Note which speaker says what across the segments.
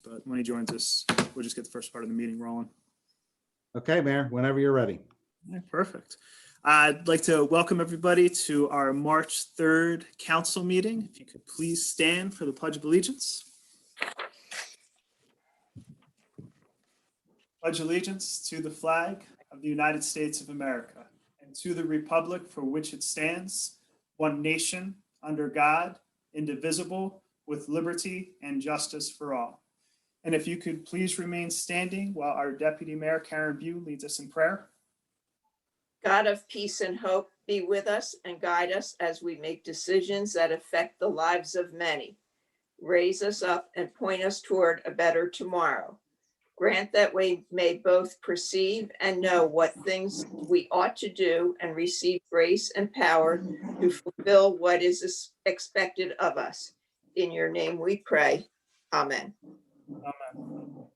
Speaker 1: but when he joins us, we'll just get the first part of the meeting rolling.
Speaker 2: Okay, Mayor, whenever you're ready.
Speaker 1: All right, perfect. I'd like to welcome everybody to our March 3rd council meeting. If you could please stand for the Pledge of Allegiance. Pledge allegiance to the flag of the United States of America and to the republic for which it stands, one nation, under God, indivisible, with liberty and justice for all. And if you could please remain standing while our Deputy Mayor Karen Bew leads us in prayer.
Speaker 3: God of peace and hope, be with us and guide us as we make decisions that affect the lives of many. Raise us up and point us toward a better tomorrow. Grant that we may both perceive and know what things we ought to do and receive grace and power to fulfill what is expected of us. In your name we pray. Amen.
Speaker 1: Amen.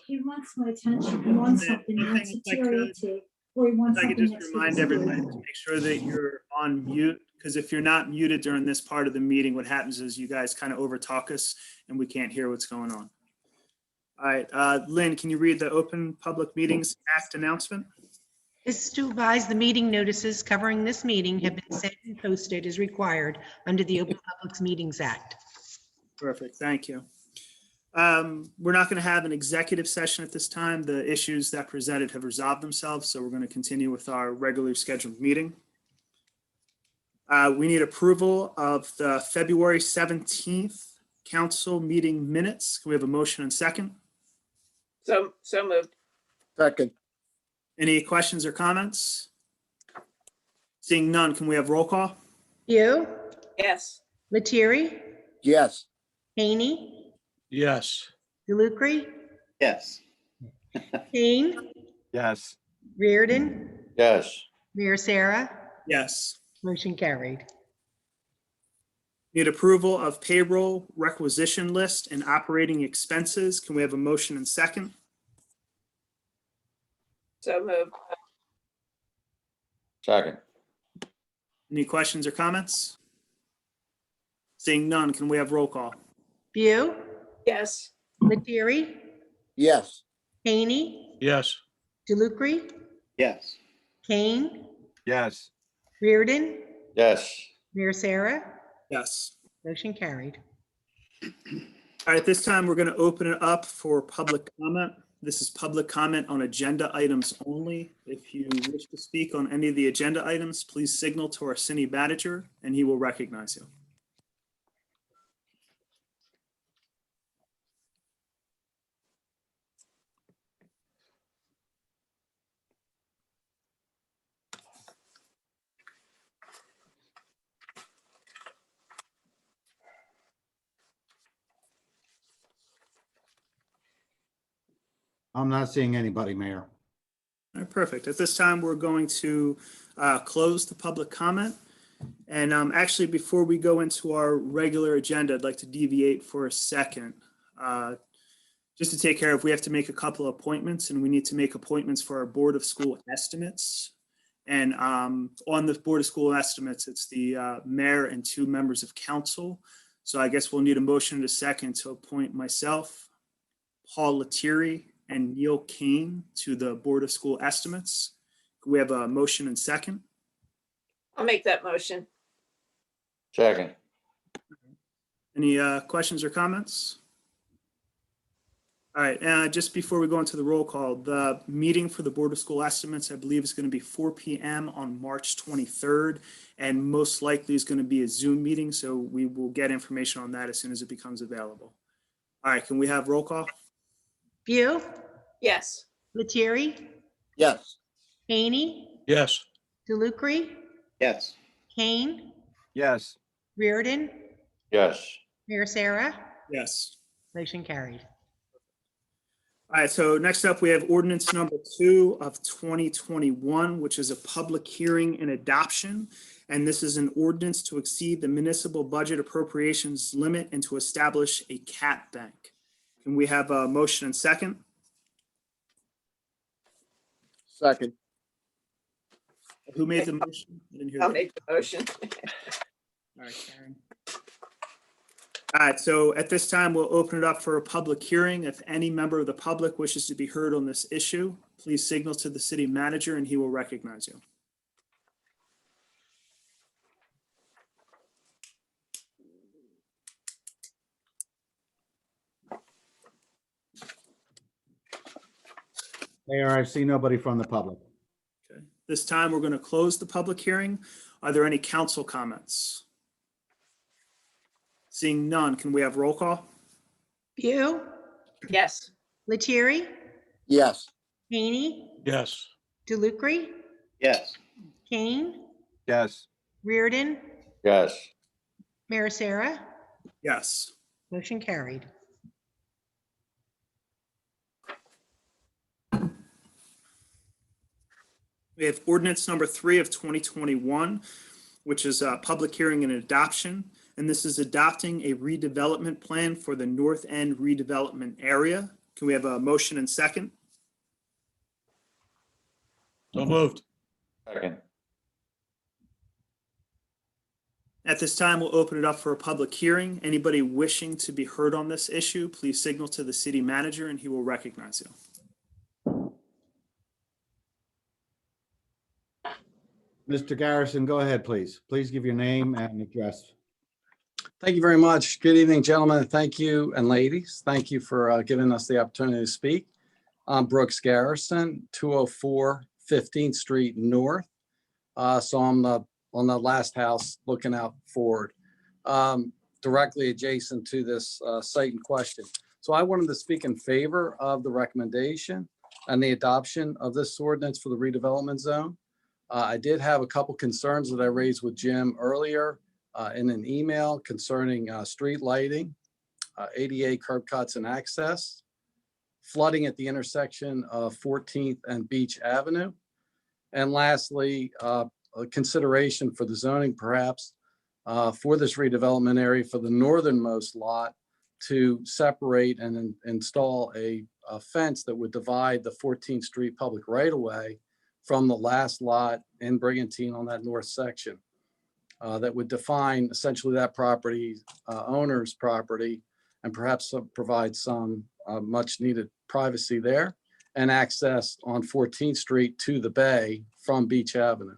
Speaker 4: He wants my attention. He wants something that's deteriorated, or he wants
Speaker 1: If I could
Speaker 4: something
Speaker 1: just
Speaker 4: that's
Speaker 1: remind everybody to make sure that you're on mute, because if you're not muted during this part of the meeting, what happens is you guys kind of overtalk us and we can't hear what's going on. All right, Lynn, can you read the Open Public Meetings Act announcement?
Speaker 5: This is to advise the meeting notices covering this meeting have been sent and posted as required under the Open Public Meetings Act.
Speaker 1: Perfect, thank you. We're not going to have an executive session at this time. The issues that presented have resolved themselves, so we're going to continue with our regularly scheduled meeting. We need approval of the February 17th council meeting minutes. Can we have a motion and second?
Speaker 3: So moved.
Speaker 2: Second.
Speaker 1: Any questions or comments? Seeing none, can we have roll call?
Speaker 5: Bew,
Speaker 3: Yes.
Speaker 5: Lettieri,
Speaker 2: Yes.
Speaker 5: Haney,
Speaker 6: Yes.
Speaker 5: DeLucre,
Speaker 6: Yes.
Speaker 5: Kane,
Speaker 6: Yes.
Speaker 5: Reardon,
Speaker 6: Yes.
Speaker 5: Mayor Sarah,
Speaker 1: Yes.
Speaker 5: motion carried.
Speaker 1: Need approval of payroll requisition list and operating expenses. Can we have a motion and second?
Speaker 3: So moved.
Speaker 6: Second.
Speaker 1: Any questions or comments? Seeing none, can we have roll call?
Speaker 5: Bew,
Speaker 3: Yes.
Speaker 5: Lettieri,
Speaker 2: Yes.
Speaker 5: Haney,
Speaker 6: Yes.
Speaker 5: DeLucre,
Speaker 6: Yes.
Speaker 5: Kane,
Speaker 6: Yes.
Speaker 5: Reardon,
Speaker 6: Yes.
Speaker 5: Mayor Sarah,
Speaker 1: Yes.
Speaker 5: motion carried.
Speaker 1: All right, at this time, we're going to open it up for public comment. This is public comment on agenda items only. If you wish to speak on any of the agenda items, please signal to our city manager and he will recognize you.
Speaker 2: I'm not seeing anybody, Mayor.
Speaker 1: All right, perfect. At this time, we're going to close the public comment. And actually, before we go into our regular agenda, I'd like to deviate for a second. Just to take care of, we have to make a couple of appointments, and we need to make appointments for our Board of School Estimates. And on the Board of School Estimates, it's the mayor and 2 members of council. So I guess we'll need a motion and a second to appoint myself, Paul Lettieri, and Neil Kane to the Board of School Estimates. We have a motion and second.
Speaker 3: I'll make that motion.
Speaker 6: Second.
Speaker 1: Any questions or comments? All right, just before we go into the roll call, the meeting for the Board of School Estimates, I believe, is going to be 4 p.m. on March 23rd, and most likely is going to be a Zoom meeting, so we will get information on that as soon as it becomes available. All right, can we have roll call?
Speaker 5: Bew,
Speaker 3: Yes.
Speaker 5: Lettieri,
Speaker 2: Yes.
Speaker 5: Haney,
Speaker 6: Yes.
Speaker 5: DeLucre,
Speaker 6: Yes.
Speaker 5: Kane,
Speaker 6: Yes.
Speaker 5: Reardon,
Speaker 6: Yes.
Speaker 5: Mayor Sarah,
Speaker 1: Yes.
Speaker 5: motion carried.
Speaker 1: All right, so next up, we have ordinance number 2 of 2021, which is a public hearing and adoption. And this is an ordinance to exceed the municipal budget appropriations limit and to establish a cap bank. Can we have a motion and second?
Speaker 2: Second.
Speaker 1: Who made the motion? I didn't hear
Speaker 3: I'll
Speaker 1: that.
Speaker 3: make the motion.
Speaker 1: All right, Karen. All right, so at this time, we'll open it up for a public hearing. If any member of the public wishes to be heard on this issue, please signal to the city manager and he will recognize you.
Speaker 2: Mayor, I see nobody from the public.
Speaker 1: Okay. This time, we're going to close the public hearing. Are there any council comments? Seeing none, can we have roll call?
Speaker 5: View,
Speaker 3: Yes.
Speaker 5: Lettieri,
Speaker 2: Yes.
Speaker 5: Haney,
Speaker 6: Yes.
Speaker 5: DeLucre,
Speaker 6: Yes.
Speaker 5: Kane,
Speaker 6: Yes.
Speaker 5: Reardon,
Speaker 6: Yes.
Speaker 5: Mayor Sarah.
Speaker 1: Yes.
Speaker 5: Motion carried.
Speaker 1: We have ordinance number 3 of 2021, which is a public hearing and adoption. And this is adopting a redevelopment plan for the North End redevelopment area. Can we have a motion and second?
Speaker 6: So moved. Second.
Speaker 1: At this time, we'll open it up for a public hearing. Anybody wishing to be heard on this issue, please signal to the city manager and he will recognize you.
Speaker 2: Mr. Garrison, go ahead, please. Please give your name and address.
Speaker 7: Thank you very much. Good evening, gentlemen. Thank you, and ladies. Thank you for giving us the opportunity to speak. I'm Brooks Garrison, 204 15th Street North. So I'm on the last house looking out forward, directly adjacent to this site in question. So I wanted to speak in favor of the recommendation and the adoption of this ordinance for the redevelopment zone. I did have a couple concerns that I raised with Jim earlier in an email concerning street lighting, ADA curb cuts and access, flooding at the intersection of 14th and Beach Avenue. And lastly, a consideration for the zoning perhaps for this redevelopment area for the northernmost lot to separate and install a fence that would divide the 14th Street public right-of-way from the last lot in Brigantine on that north section. That would define essentially that property owner's property and perhaps provide some much needed privacy there and access on 14th Street to the bay from Beach Avenue.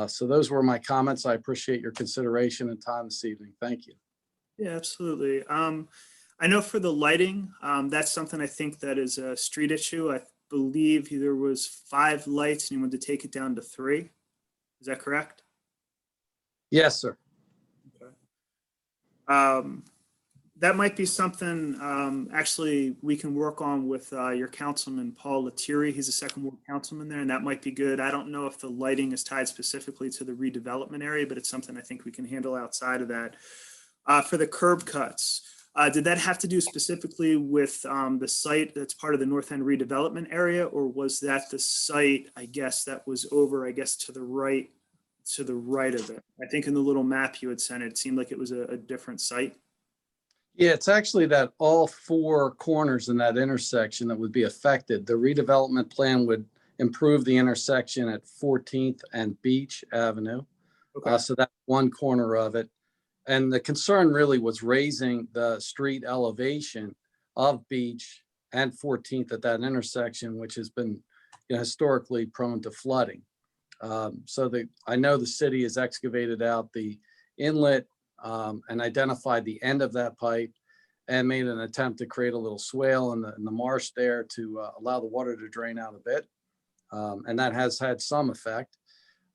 Speaker 7: So those were my comments. I appreciate your consideration and time this evening. Thank you.
Speaker 1: Yeah, absolutely. I know for the lighting, that's something I think that is a street issue. I believe there was 5 lights and you wanted to take it down to 3. Is that correct?
Speaker 7: Yes, sir.
Speaker 1: Okay. That might be something actually we can work on with your councilman, Paul Lettieri. He's a second ward councilman there, and that might be good. I don't know if the lighting is tied specifically to the redevelopment area, but it's something I think we can handle outside of that. For the curb cuts, did that have to do specifically with the site that's part of the North End redevelopment area, or was that the site, I guess, that was over, I guess, to the right of it? I think in the little map you had sent it seemed like it was a different site.
Speaker 7: Yeah, it's actually that all 4 corners in that intersection that would be affected. The redevelopment plan would improve the intersection at 14th and Beach Avenue.
Speaker 1: Okay.
Speaker 7: So that's one corner of it. And the concern really was raising the street elevation of Beach and 14th at that intersection, which has been historically prone to flooding. I know the city has excavated out the inlet and identified the end of that pipe and made an attempt to create a little swale in the marsh there to allow the water to drain out a bit. And that has had some effect.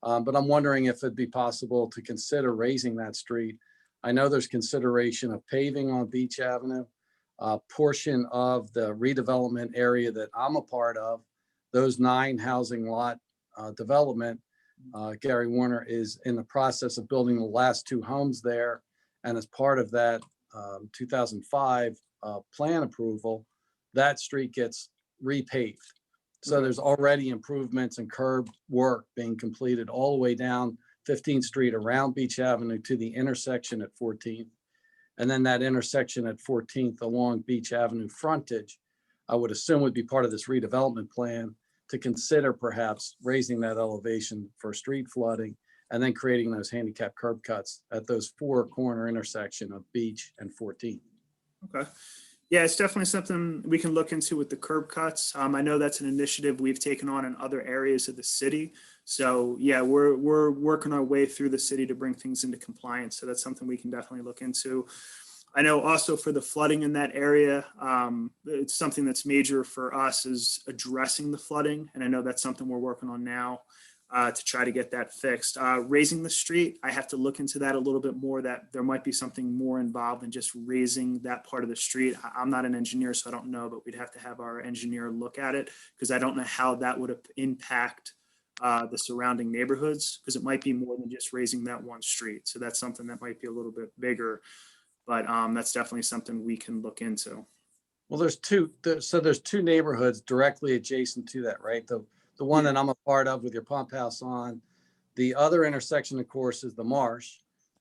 Speaker 7: But I'm wondering if it'd be possible to consider raising that street. I know there's consideration of paving on Beach Avenue. A portion of the redevelopment area that I'm a part of, those 9 housing lot development, Gary Warner is in the process of building the last 2 homes there. And as part of that 2005 plan approval, that street gets repaved. So there's already improvements and curb work being completed all the way down 15th Street around Beach Avenue to the intersection at 14th. And then that intersection at 14th along Beach Avenue frontage, I would assume would be part of this redevelopment plan to consider perhaps raising that elevation for street flooding and then creating those handicap curb cuts at those 4 corner intersection of Beach and 14.
Speaker 1: Okay. Yeah, it's definitely something we can look into with the curb cuts. I know that's an initiative we've taken on in other areas of the city. So yeah, we're working our way through the city to bring things into compliance. So that's something we can definitely look into. I know also for the flooding in that area, it's something that's major for us is addressing the flooding. And I know that's something we're working on now to try to get that fixed. Raising the street, I have to look into that a little bit more, that there might be something more involved than just raising that part of the street. I'm not an engineer, so I don't know, but we'd have to have our engineer look at it because I don't know how that would impact the surrounding neighborhoods, because it might be more than just raising that one street. So that's something that might be a little bit bigger, but that's definitely something we can look into.
Speaker 7: Well, there's two neighborhoods directly adjacent to that, right? The one that I'm a part of with your pump house on. The other intersection, of course, is the marsh,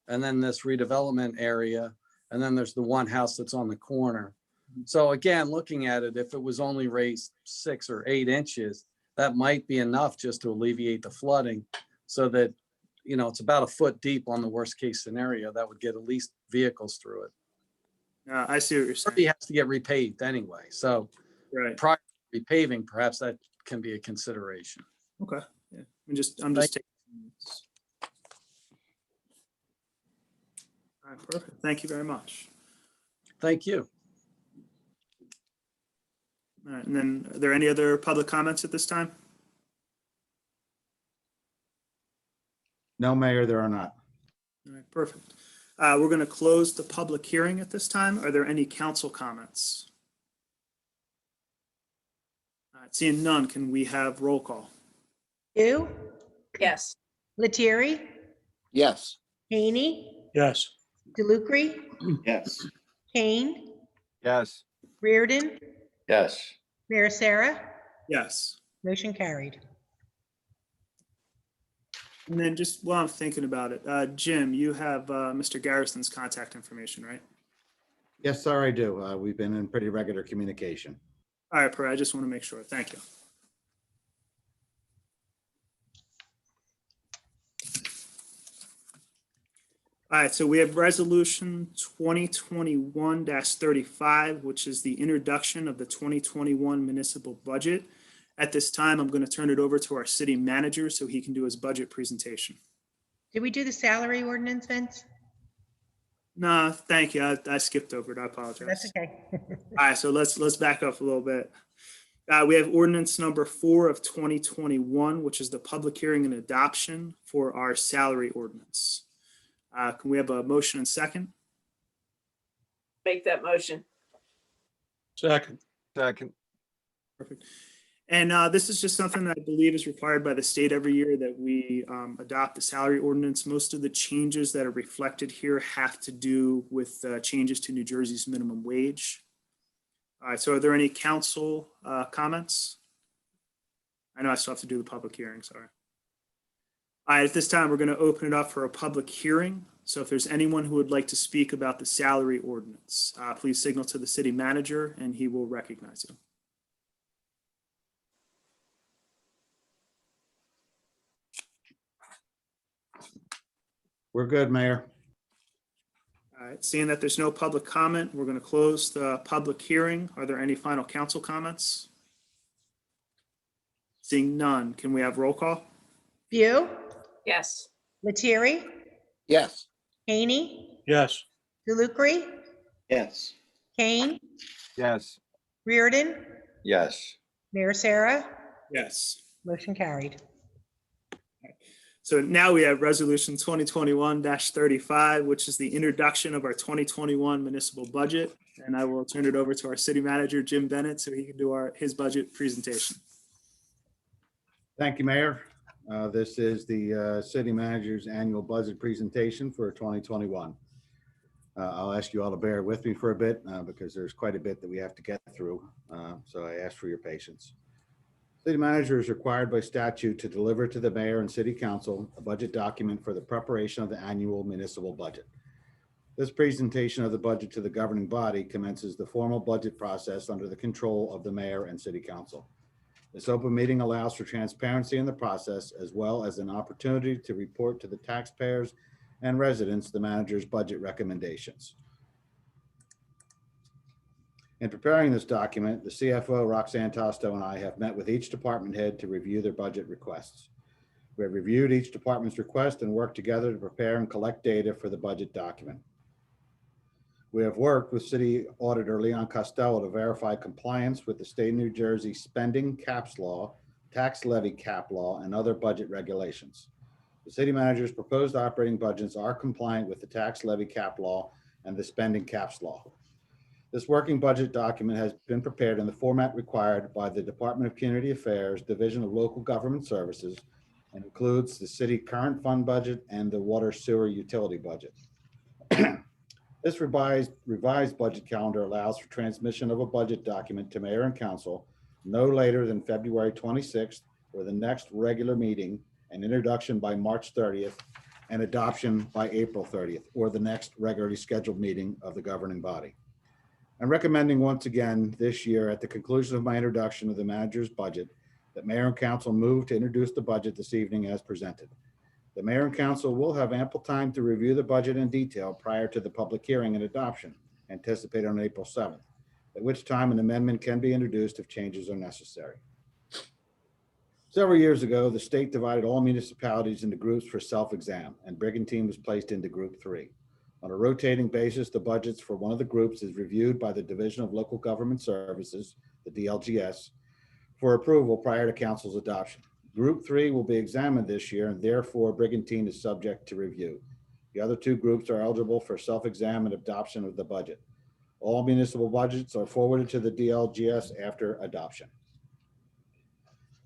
Speaker 7: and then this redevelopment area, and then there's the one house that's on the corner. So again, looking at it, if it was only raised 6 or 8 inches, that might be enough just to alleviate the flooding, so that, you know, it's about a foot deep on the worst case scenario. That would get at least vehicles through it.
Speaker 1: I see what you're
Speaker 7: It
Speaker 1: saying.
Speaker 7: has to get repaved anyway. So
Speaker 1: Right.
Speaker 7: prior to repaving, perhaps that can be a consideration.
Speaker 1: Okay. Yeah. I'm just taking. All right, perfect. Thank you very much.
Speaker 7: Thank you.
Speaker 1: All right, and then are there any other public comments at this time?
Speaker 2: No, Mayor, there are not.
Speaker 1: All right, perfect. We're going to close the public hearing at this time. Are there any council comments? All right, seeing none, can we have roll call?
Speaker 5: You,
Speaker 3: Yes.
Speaker 5: Lettieri,
Speaker 6: Yes.
Speaker 5: Haney,
Speaker 6: Yes.
Speaker 5: DeLucre,
Speaker 6: Yes.
Speaker 5: Kane,
Speaker 6: Yes.
Speaker 5: Reardon,
Speaker 6: Yes.
Speaker 5: Mayor Sarah.
Speaker 1: Yes.
Speaker 5: Motion carried.
Speaker 1: And then just while I'm thinking about it, Jim, you have Mr. Garrison's contact information, right?
Speaker 2: Yes, sir, I do. We've been in pretty regular communication.
Speaker 1: All right, I just want to make sure. Thank you. All right, so we have resolution 2021-35, which is the introduction of the 2021 municipal budget. At this time, I'm going to turn it over to our city manager so he can do his budget presentation.
Speaker 5: Did we do the salary ordinance, Vince?
Speaker 1: No, thank you. I skipped over it. I apologize.
Speaker 5: That's okay.
Speaker 1: All right, so let's back up a little bit. We have ordinance number 4 of 2021, which is the public hearing and adoption for our salary ordinance. Can we have a motion and second?
Speaker 3: Make that motion.
Speaker 6: Second. Second.
Speaker 1: Perfect. And this is just something that I believe is required by the state every year, that we adopt the salary ordinance. Most of the changes that are reflected here have to do with changes to New Jersey's minimum wage. All right, so are there any council comments? I know I still have to do the public hearing, sorry. All right, at this time, we're going to open it up for a public hearing. So if there's anyone who would like to speak about the salary ordinance, please signal to the city manager and he will recognize you.
Speaker 2: We're good, Mayor.
Speaker 1: All right, seeing that there's no public comment, we're going to close the public hearing. Are there any final council comments? Seeing none, can we have roll call?
Speaker 5: View,
Speaker 3: Yes.
Speaker 5: Lettieri,
Speaker 6: Yes.
Speaker 5: Haney,
Speaker 6: Yes.
Speaker 5: DeLucre,
Speaker 6: Yes.
Speaker 5: Kane,
Speaker 6: Yes.
Speaker 5: Reardon,
Speaker 6: Yes.
Speaker 5: Mayor Sarah.
Speaker 1: Yes.
Speaker 5: Motion carried.
Speaker 1: So now we have resolution 2021-35, which is the introduction of our 2021 municipal budget. And I will turn it over to our city manager, Jim Bennett, so he can do his budget presentation.
Speaker 2: Thank you, Mayor. This is the city manager's annual budget presentation for 2021. I'll ask you all to bear with me for a bit because there's quite a bit that we have to get through. So I ask for your patience. City manager is required by statute to deliver to the mayor and city council a budget document for the preparation of the annual municipal budget. This presentation of the budget to the governing body commences the formal budget process under the control of the mayor and city council. This open meeting allows for transparency in the process as well as an opportunity to report to the taxpayers and residents the manager's budget recommendations. In preparing this document, the CFO, Roxanne Tosto, and I have met with each department head to review their budget requests. We have reviewed each department's request and worked together to prepare and collect data for the budget document. We have worked with City Auditor Leon Costello to verify compliance with the state of New Jersey spending caps law, tax levy cap law, and other budget regulations. The city manager's proposed operating budgets are compliant with the tax levy cap law and the spending caps law. This working budget document has been prepared in the format required by the Department of Community Affairs, Division of Local Government Services, and includes the city current fund budget and the water sewer utility budget. This revised budget calendar allows for transmission of a budget document to mayor and council no later than February 26th or the next regular meeting, and introduction by March 30th and adoption by April 30th or the next regularly scheduled meeting of the governing body. I'm recommending once again this year at the conclusion of my introduction of the manager's budget that mayor and council move to introduce the budget this evening as presented. The mayor and council will have ample time to review the budget in detail prior to the public hearing and adoption anticipated on April 7th, at which time an amendment can be introduced if changes are necessary. Several years ago, the state divided all municipalities into groups for self-exam, and Brigantine was placed into Group 3. On a rotating basis, the budgets for one of the groups is reviewed by the Division of Local Government Services, the DLGS, for approval prior to council's adoption. Group 3 will be examined this year, and therefore Brigantine is subject to review. The other two groups are eligible for self-exam and adoption of the budget. All municipal budgets are forwarded to the DLGS after adoption.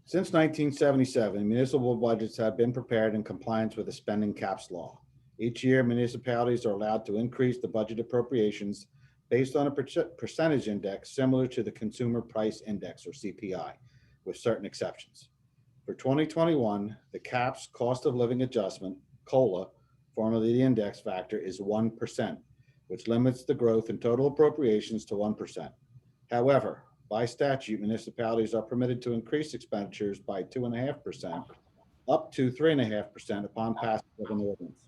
Speaker 2: Since 1977, municipal budgets have been prepared in compliance with the spending caps law. Each year, municipalities are allowed to increase the budget appropriations based on a percentage index similar to the Consumer Price Index, or CPI, with certain exceptions. For 2021, the CAP's cost of living adjustment, COLA, formerly the index factor, is 1%, which limits the growth in total appropriations to 1%. However, by statute, municipalities are permitted to increase expenditures by 2.5%, up to 3.5% upon passage of an ordinance.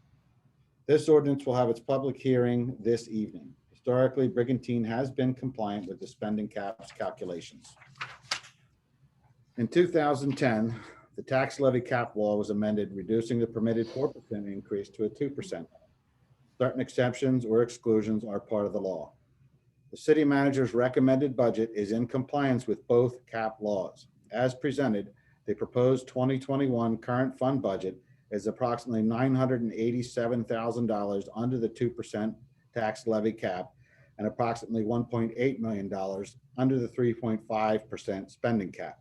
Speaker 2: This ordinance will have its public hearing this evening. Historically, Brigantine has been compliant with the spending caps calculations. In 2010, the tax levy cap law was amended, reducing the permitted 4% increase to a 2%. Certain exceptions or exclusions are part of the law. The city manager's recommended budget is in compliance with both cap laws. As presented, the proposed 2021 current fund budget is approximately $987,000 under the 2% tax levy cap and approximately $1.8 million under the 3.5% spending cap.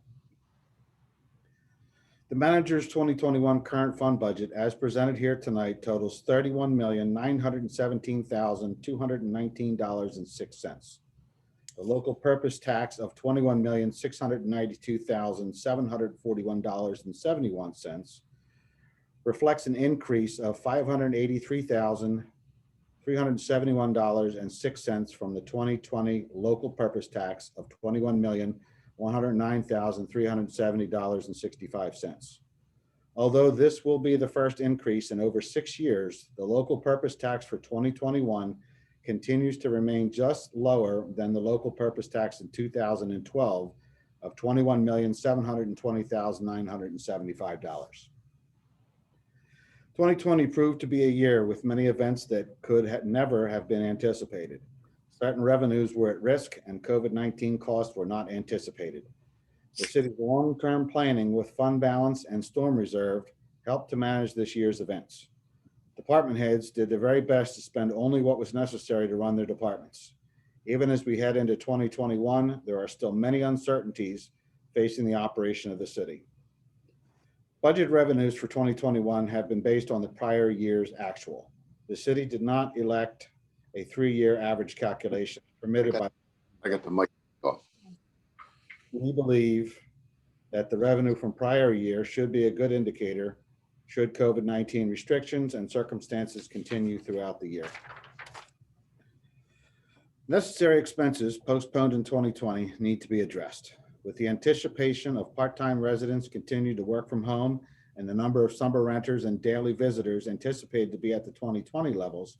Speaker 2: The manager's 2021 current fund budget, as presented here tonight, totals $31,917,219.06. The local purpose tax of $21,692,741.71 reflects an increase of $583,371.06 from the 2020 local purpose tax of $21,109,370.65. Although this will be the first increase in over 6 years, the local purpose tax for 2021 continues to remain just lower than the local purpose tax in 2012 of $21,720,975. 2020 proved to be a year with many events that could never have been anticipated. Certain revenues were at risk and COVID-19 costs were not anticipated. The city's long-term planning with fund balance and storm reserve helped to manage this year's events. Department heads did their very best to spend only what was necessary to run their departments. Even as we head into 2021, there are still many uncertainties facing the operation of the city. Budget revenues for 2021 have been based on the prior year's actual. The city did not elect a 3-year average calculation permitted by.
Speaker 6: I got the mic off.
Speaker 2: We believe that the revenue from prior year should be a good indicator should COVID-19 restrictions and circumstances continue throughout the year. Necessary expenses postponed in 2020 need to be addressed. With the anticipation of part-time residents continuing to work from home and the number of summer renters and daily visitors anticipated to be at the 2020 levels,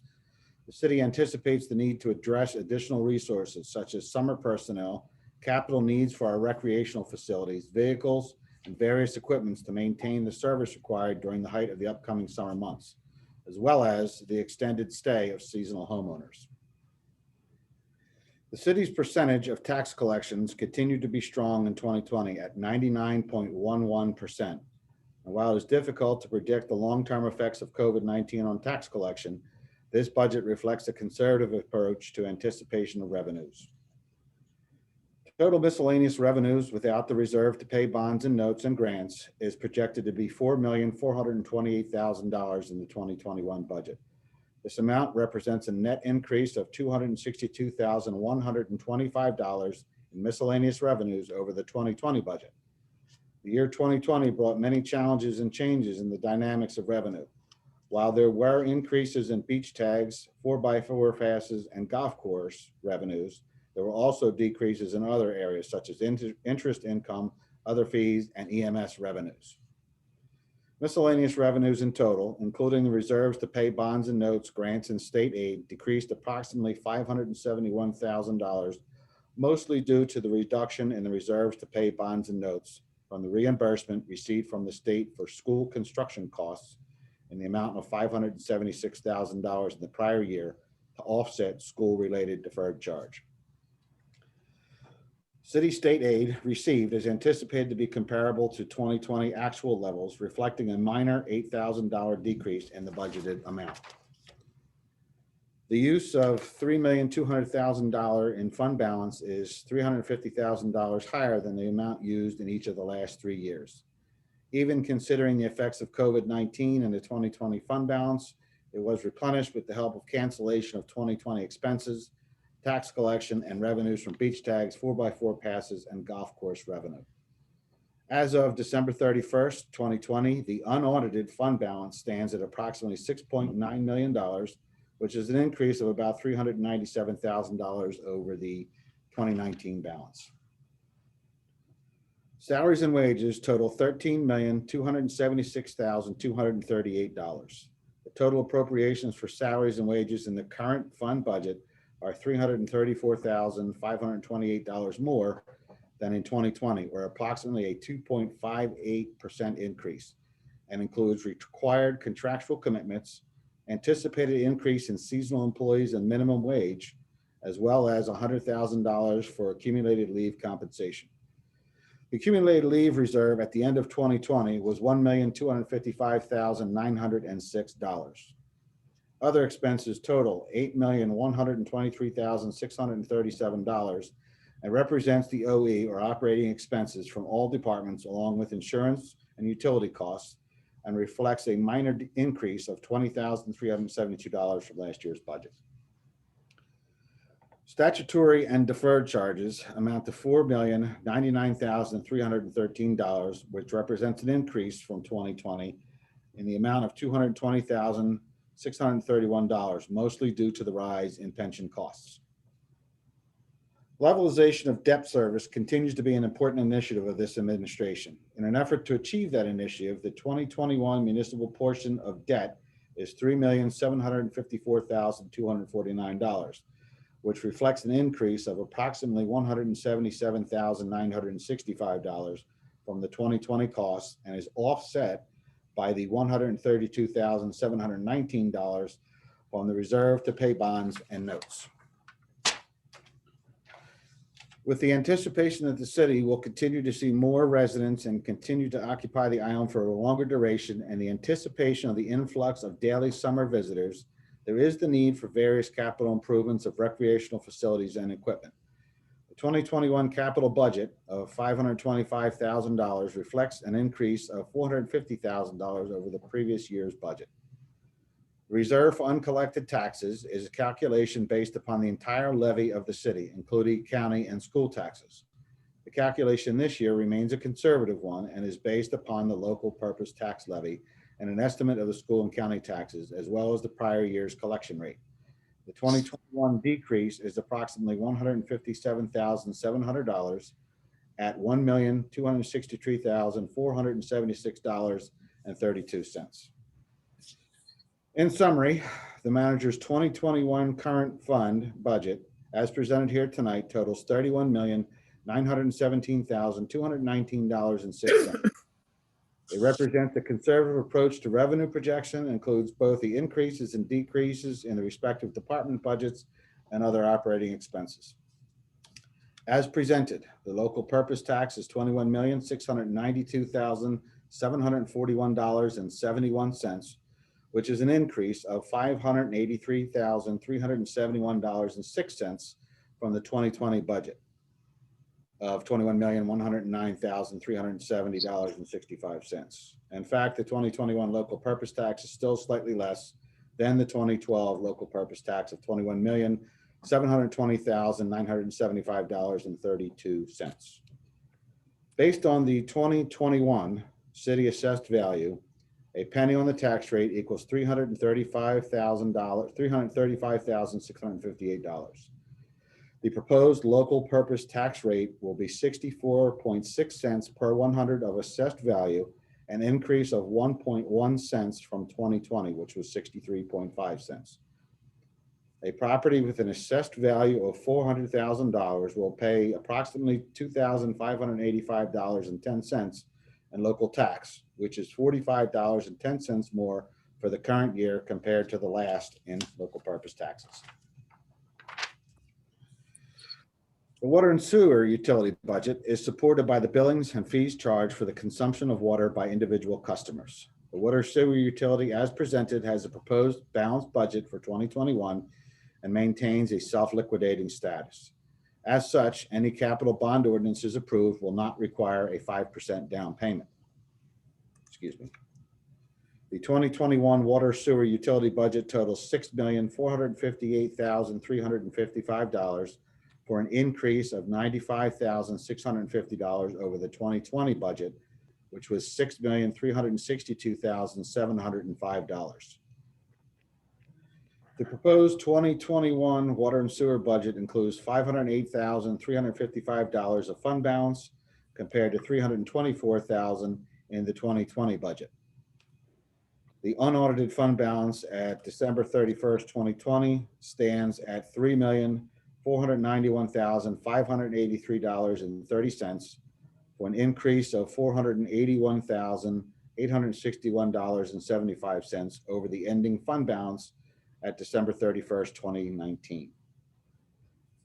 Speaker 2: the city anticipates the need to address additional resources such as summer personnel, capital needs for our recreational facilities, vehicles, and various equipments to maintain the service required during the height of the upcoming summer months, as well as the extended stay of seasonal homeowners. The city's percentage of tax collections continued to be strong in 2020 at 99.11%. And while it is difficult to predict the long-term effects of COVID-19 on tax collection, this budget reflects a conservative approach to anticipation of revenues. Total miscellaneous revenues without the reserve to pay bonds and notes and grants is projected to be $4,428,000 in the 2021 budget. This amount represents a net increase of $262,125 in miscellaneous revenues over the 2020 budget. The year 2020 brought many challenges and changes in the dynamics of revenue. While there were increases in beach tags, 4x4 passes, and golf course revenues, there were also decreases in other areas such as interest income, other fees, and EMS revenues. Miscellaneous revenues in total, including the reserves to pay bonds and notes, grants, and state aid, decreased approximately $571,000, mostly due to the reduction in the reserves to pay bonds and notes from the reimbursement received from the state for school construction costs in the amount of $576,000 in the prior year to offset school-related deferred charge. City state aid received is anticipated to be comparable to 2020 actual levels, reflecting a minor $8,000 decrease in the budgeted amount. The use of $3,200,000 in fund balance is $350,000 higher than the amount used in each of the last 3 years. Even considering the effects of COVID-19 and the 2020 fund balance, it was replenished with the help of cancellation of 2020 expenses, tax collection, and revenues from beach tags, 4x4 passes, and golf course revenue. As of December 31st, 2020, the unaudited fund balance stands at approximately $6.9 million, which is an increase of about $397,000 over the 2019 balance. Salaries and wages total $13,276,238. The total appropriations for salaries and wages in the current fund budget are $334,528 more than in 2020, or approximately a 2.58% increase, and includes required contractual commitments, anticipated increase in seasonal employees and minimum wage, as well as $100,000 for accumulated leave compensation. The accumulated leave reserve at the end of 2020 was $1,255,906. Other expenses total $8,123,637 and represents the OE or operating expenses from all departments along with insurance and utility costs, and reflects a minor increase of $20,372 from last year's budget. Statutory and deferred charges amount to $4,099,313, which represents an increase from 2020 in the amount of $220,631, mostly due to the rise in pension costs. Levelization of debt service continues to be an important initiative of this administration. In an effort to achieve that initiative, the 2021 municipal portion of debt is $3,754,249, which reflects an increase of approximately $177,965 from the 2020 costs and is offset by the $132,719 from the reserve to pay bonds and notes. With the anticipation that the city will continue to see more residents and continue to occupy the island for a longer duration, and the anticipation of the influx of daily summer visitors, there is the need for various capital improvements of recreational facilities and equipment. The 2021 capital budget of $525,000 reflects an increase of $450,000 over the previous year's budget. Reserve for uncollected taxes is a calculation based upon the entire levy of the city, including county and school taxes. The calculation this year remains a conservative one and is based upon the local purpose tax levy and an estimate of the school and county taxes, as well as the prior year's collection rate. The 2021 decrease is approximately $157,700, at $1,263,476.32. In summary, the manager's 2021 current fund budget, as presented here tonight, totals $31,917,219.06. It represents a conservative approach to revenue projection, includes both the increases and decreases in the respective department budgets and other operating expenses. As presented, the local purpose tax is $21,692,741.71, which is an increase of $583,371.06 from the 2020 budget of $21,109,370.65. In fact, the 2021 local purpose tax is still slightly less than the 2012 local purpose tax of $21,720,975.32. Based on the 2021 city assessed value, a penny on the tax rate equals $335,658. The proposed local purpose tax rate will be 64.6 cents per 100 of assessed value, an increase of 1.1 cents from 2020, which was 63.5 cents. A property with an assessed value of $400,000 will pay approximately $2,585.10 in local tax, which is $45.10 more for the current year compared to the last in local purpose taxes. The water and sewer utility budget is supported by the billings and fees charged for the consumption of water by individual customers. The water sewer utility, as presented, has a proposed balanced budget for 2021 and maintains a self-liquidating status. As such, any capital bond ordinances approved will not require a 5% down payment. Excuse me. The 2021 water sewer utility budget totals $6,458,355 for an increase of $95,650 over the 2020 budget, which was $6,362,705. The proposed 2021 water and sewer budget includes $508,355 of fund balance compared to $324,000 in the 2020 budget. The unaudited fund balance at December 31st, 2020 stands at $3,491,583.30 for an increase of $481,861.75 over the ending fund balance at December 31st, 2019.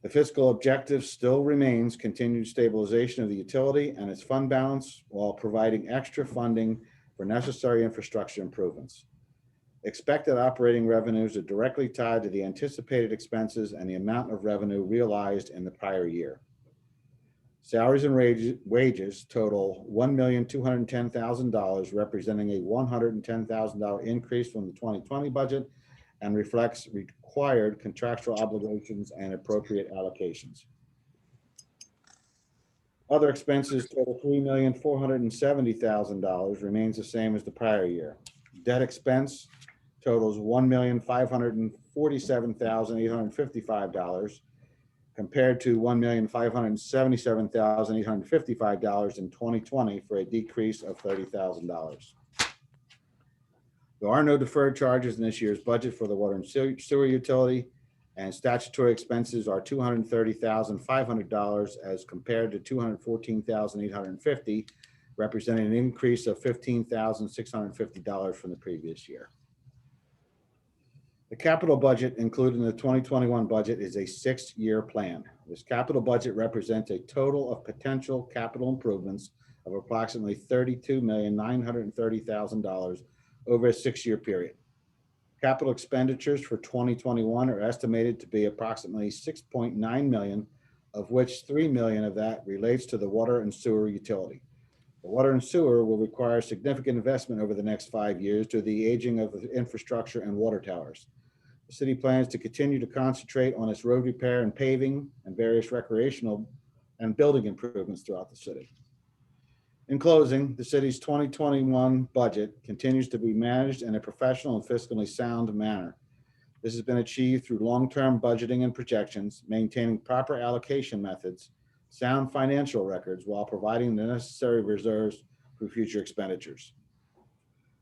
Speaker 2: The fiscal objective still remains continued stabilization of the utility and its fund balance while providing extra funding for necessary infrastructure improvements. Expected operating revenues are directly tied to the anticipated expenses and the amount of revenue realized in the prior year. Salaries and wages total $1,210,000, representing a $110,000 increase from the 2020 budget and reflects required contractual obligations and appropriate allocations. Other expenses total $3,470,000, remains the same as the prior year. Debt expense totals $1,547,855 compared to $1,577,855 in 2020 for a decrease of $30,000. There are no deferred charges in this year's budget for the water and sewer utility, and statutory expenses are $230,500 as compared to $214,850, representing an increase of $15,650 from the previous year. The capital budget included in the 2021 budget is a 6-year plan. This capital budget represents a total of potential capital improvements of approximately $32,930,000 over a 6-year period. Capital expenditures for 2021 are estimated to be approximately $6.9 million, of which $3 million of that relates to the water and sewer utility. The water and sewer will require significant investment over the next 5 years due to the aging of the infrastructure and water towers. The city plans to continue to concentrate on its road repair and paving and various recreational and building improvements throughout the city. In closing, the city's 2021 budget continues to be managed in a professional and fiscally sound manner. This has been achieved through long-term budgeting and projections, maintaining proper allocation methods, sound financial records while providing the necessary reserves for future expenditures.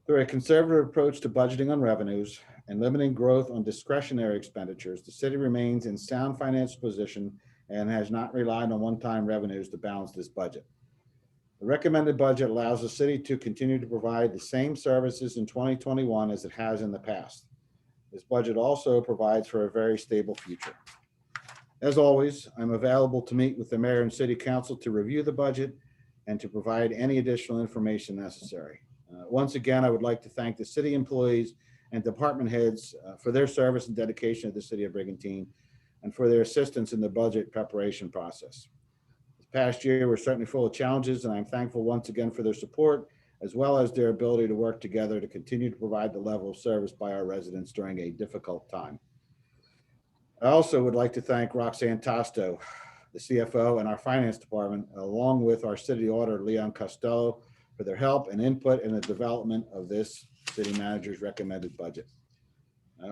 Speaker 2: Through a conservative approach to budgeting on revenues and limiting growth on discretionary expenditures, the city remains in sound financial position and has not relied on one-time revenues to balance this budget. The recommended budget allows the city to continue to provide the same services in 2021 as it has in the past. This budget also provides for a very stable future. As always, I'm available to meet with the mayor and city council to review the budget and to provide any additional information necessary. Once again, I would like to thank the city employees and department heads for their service and dedication to the city of Brigantine and for their assistance in the budget preparation process. This past year was certainly full of challenges, and I'm thankful once again for their support, as well as their ability to work together to continue to provide the level of service by our residents during a difficult time. I also would like to thank Roxanne Tosto, the CFO, and our finance department, along with our city auditor, Leon Costello, for their help and input in the development of this city manager's recommended budget.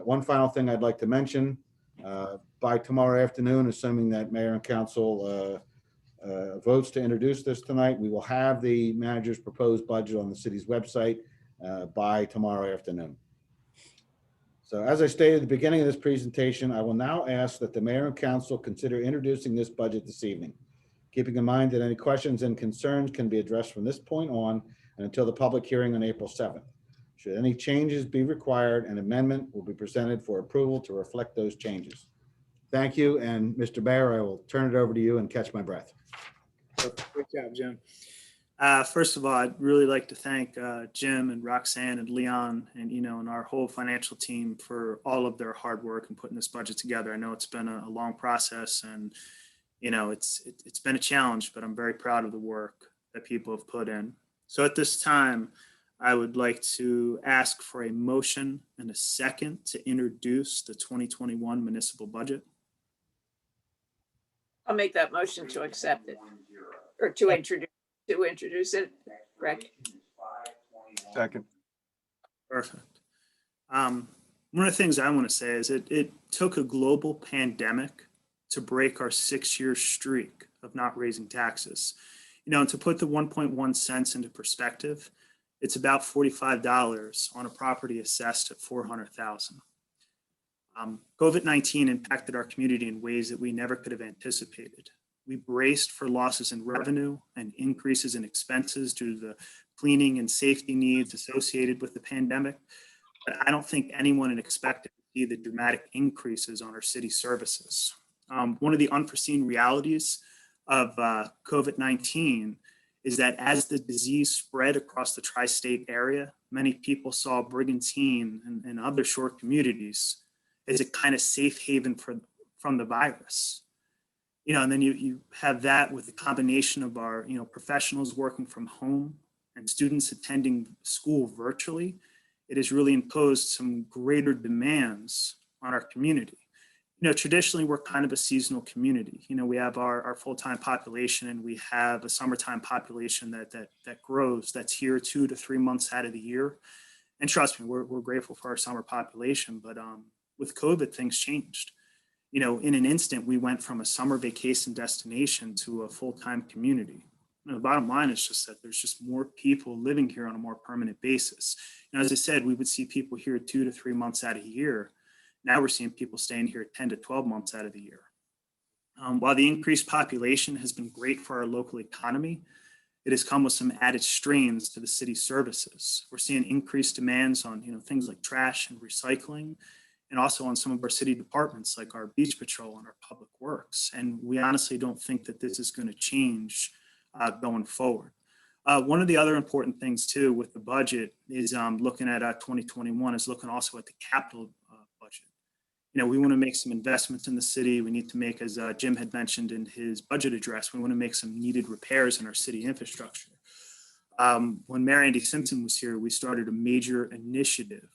Speaker 2: One final thing I'd like to mention, by tomorrow afternoon, assuming that mayor and council votes to introduce this tonight, we will have the manager's proposed budget on the city's website by tomorrow afternoon. So as I stated at the beginning of this presentation, I will now ask that the mayor and council consider introducing this budget this evening, keeping in mind that any questions and concerns can be addressed from this point on and until the public hearing on April 7th. Should any changes be required, an amendment will be presented for approval to reflect those changes. Thank you. And Mr. Mayor, I will turn it over to you and catch my breath.
Speaker 1: Great job, Jim. First of all, I'd really like to thank Jim and Roxanne and Leon and our whole financial team for all of their hard work in putting this budget together. I know it's been a long process, and it's been a challenge, but I'm very proud of the work that people have put in. So at this time, I would like to ask for a motion and a second to introduce the 2021 municipal budget.
Speaker 3: I'll make that motion to accept it or to introduce it. Greg.
Speaker 6: Second.
Speaker 1: Perfect. One of the things I want to say is it took a global pandemic to break our 6-year streak of not raising taxes. And to put the 1.1 cents into perspective, it's about $45 on a property assessed at $400,000. COVID-19 impacted our community in ways that we never could have anticipated. We braced for losses in revenue and increases in expenses due to the cleaning and safety needs associated with the pandemic. But I don't think anyone had expected to see the dramatic increases on our city services. One of the unforeseen realities of COVID-19 is that as the disease spread across the tri-state area, many people saw Brigantine and other shore communities as a kind of safe haven from the virus. And then you have that with the combination of our, professionals working from home and students attending school virtually. It has really imposed some greater demands on our community. Traditionally, we're kind of a seasonal community. We have our full-time population, and we have a summertime population that grows, that's here 2 to 3 months out of the year. And trust me, we're grateful for our summer population, but with COVID, things changed. In an instant, we went from a summer vacation destination to a full-time community. The bottom line is just that there's just more people living here on a more permanent basis. As I said, we would see people here 2 to 3 months out of the year. Now we're seeing people staying here 10 to 12 months out of the year. While the increased population has been great for our local economy, it has come with some added strains to the city services. We're seeing increased demands on things like trash and recycling, and also on some of our city departments like our beach patrol and our public works. And we honestly don't think that this is going to change going forward. One of the other important things too with the budget is looking at 2021 is looking also at the capital budget. We want to make some investments in the city. We need to make, as Jim had mentioned in his budget address, we want to make some needed repairs in our city infrastructure. When Mayor Andy Simpson was here, we started a major initiative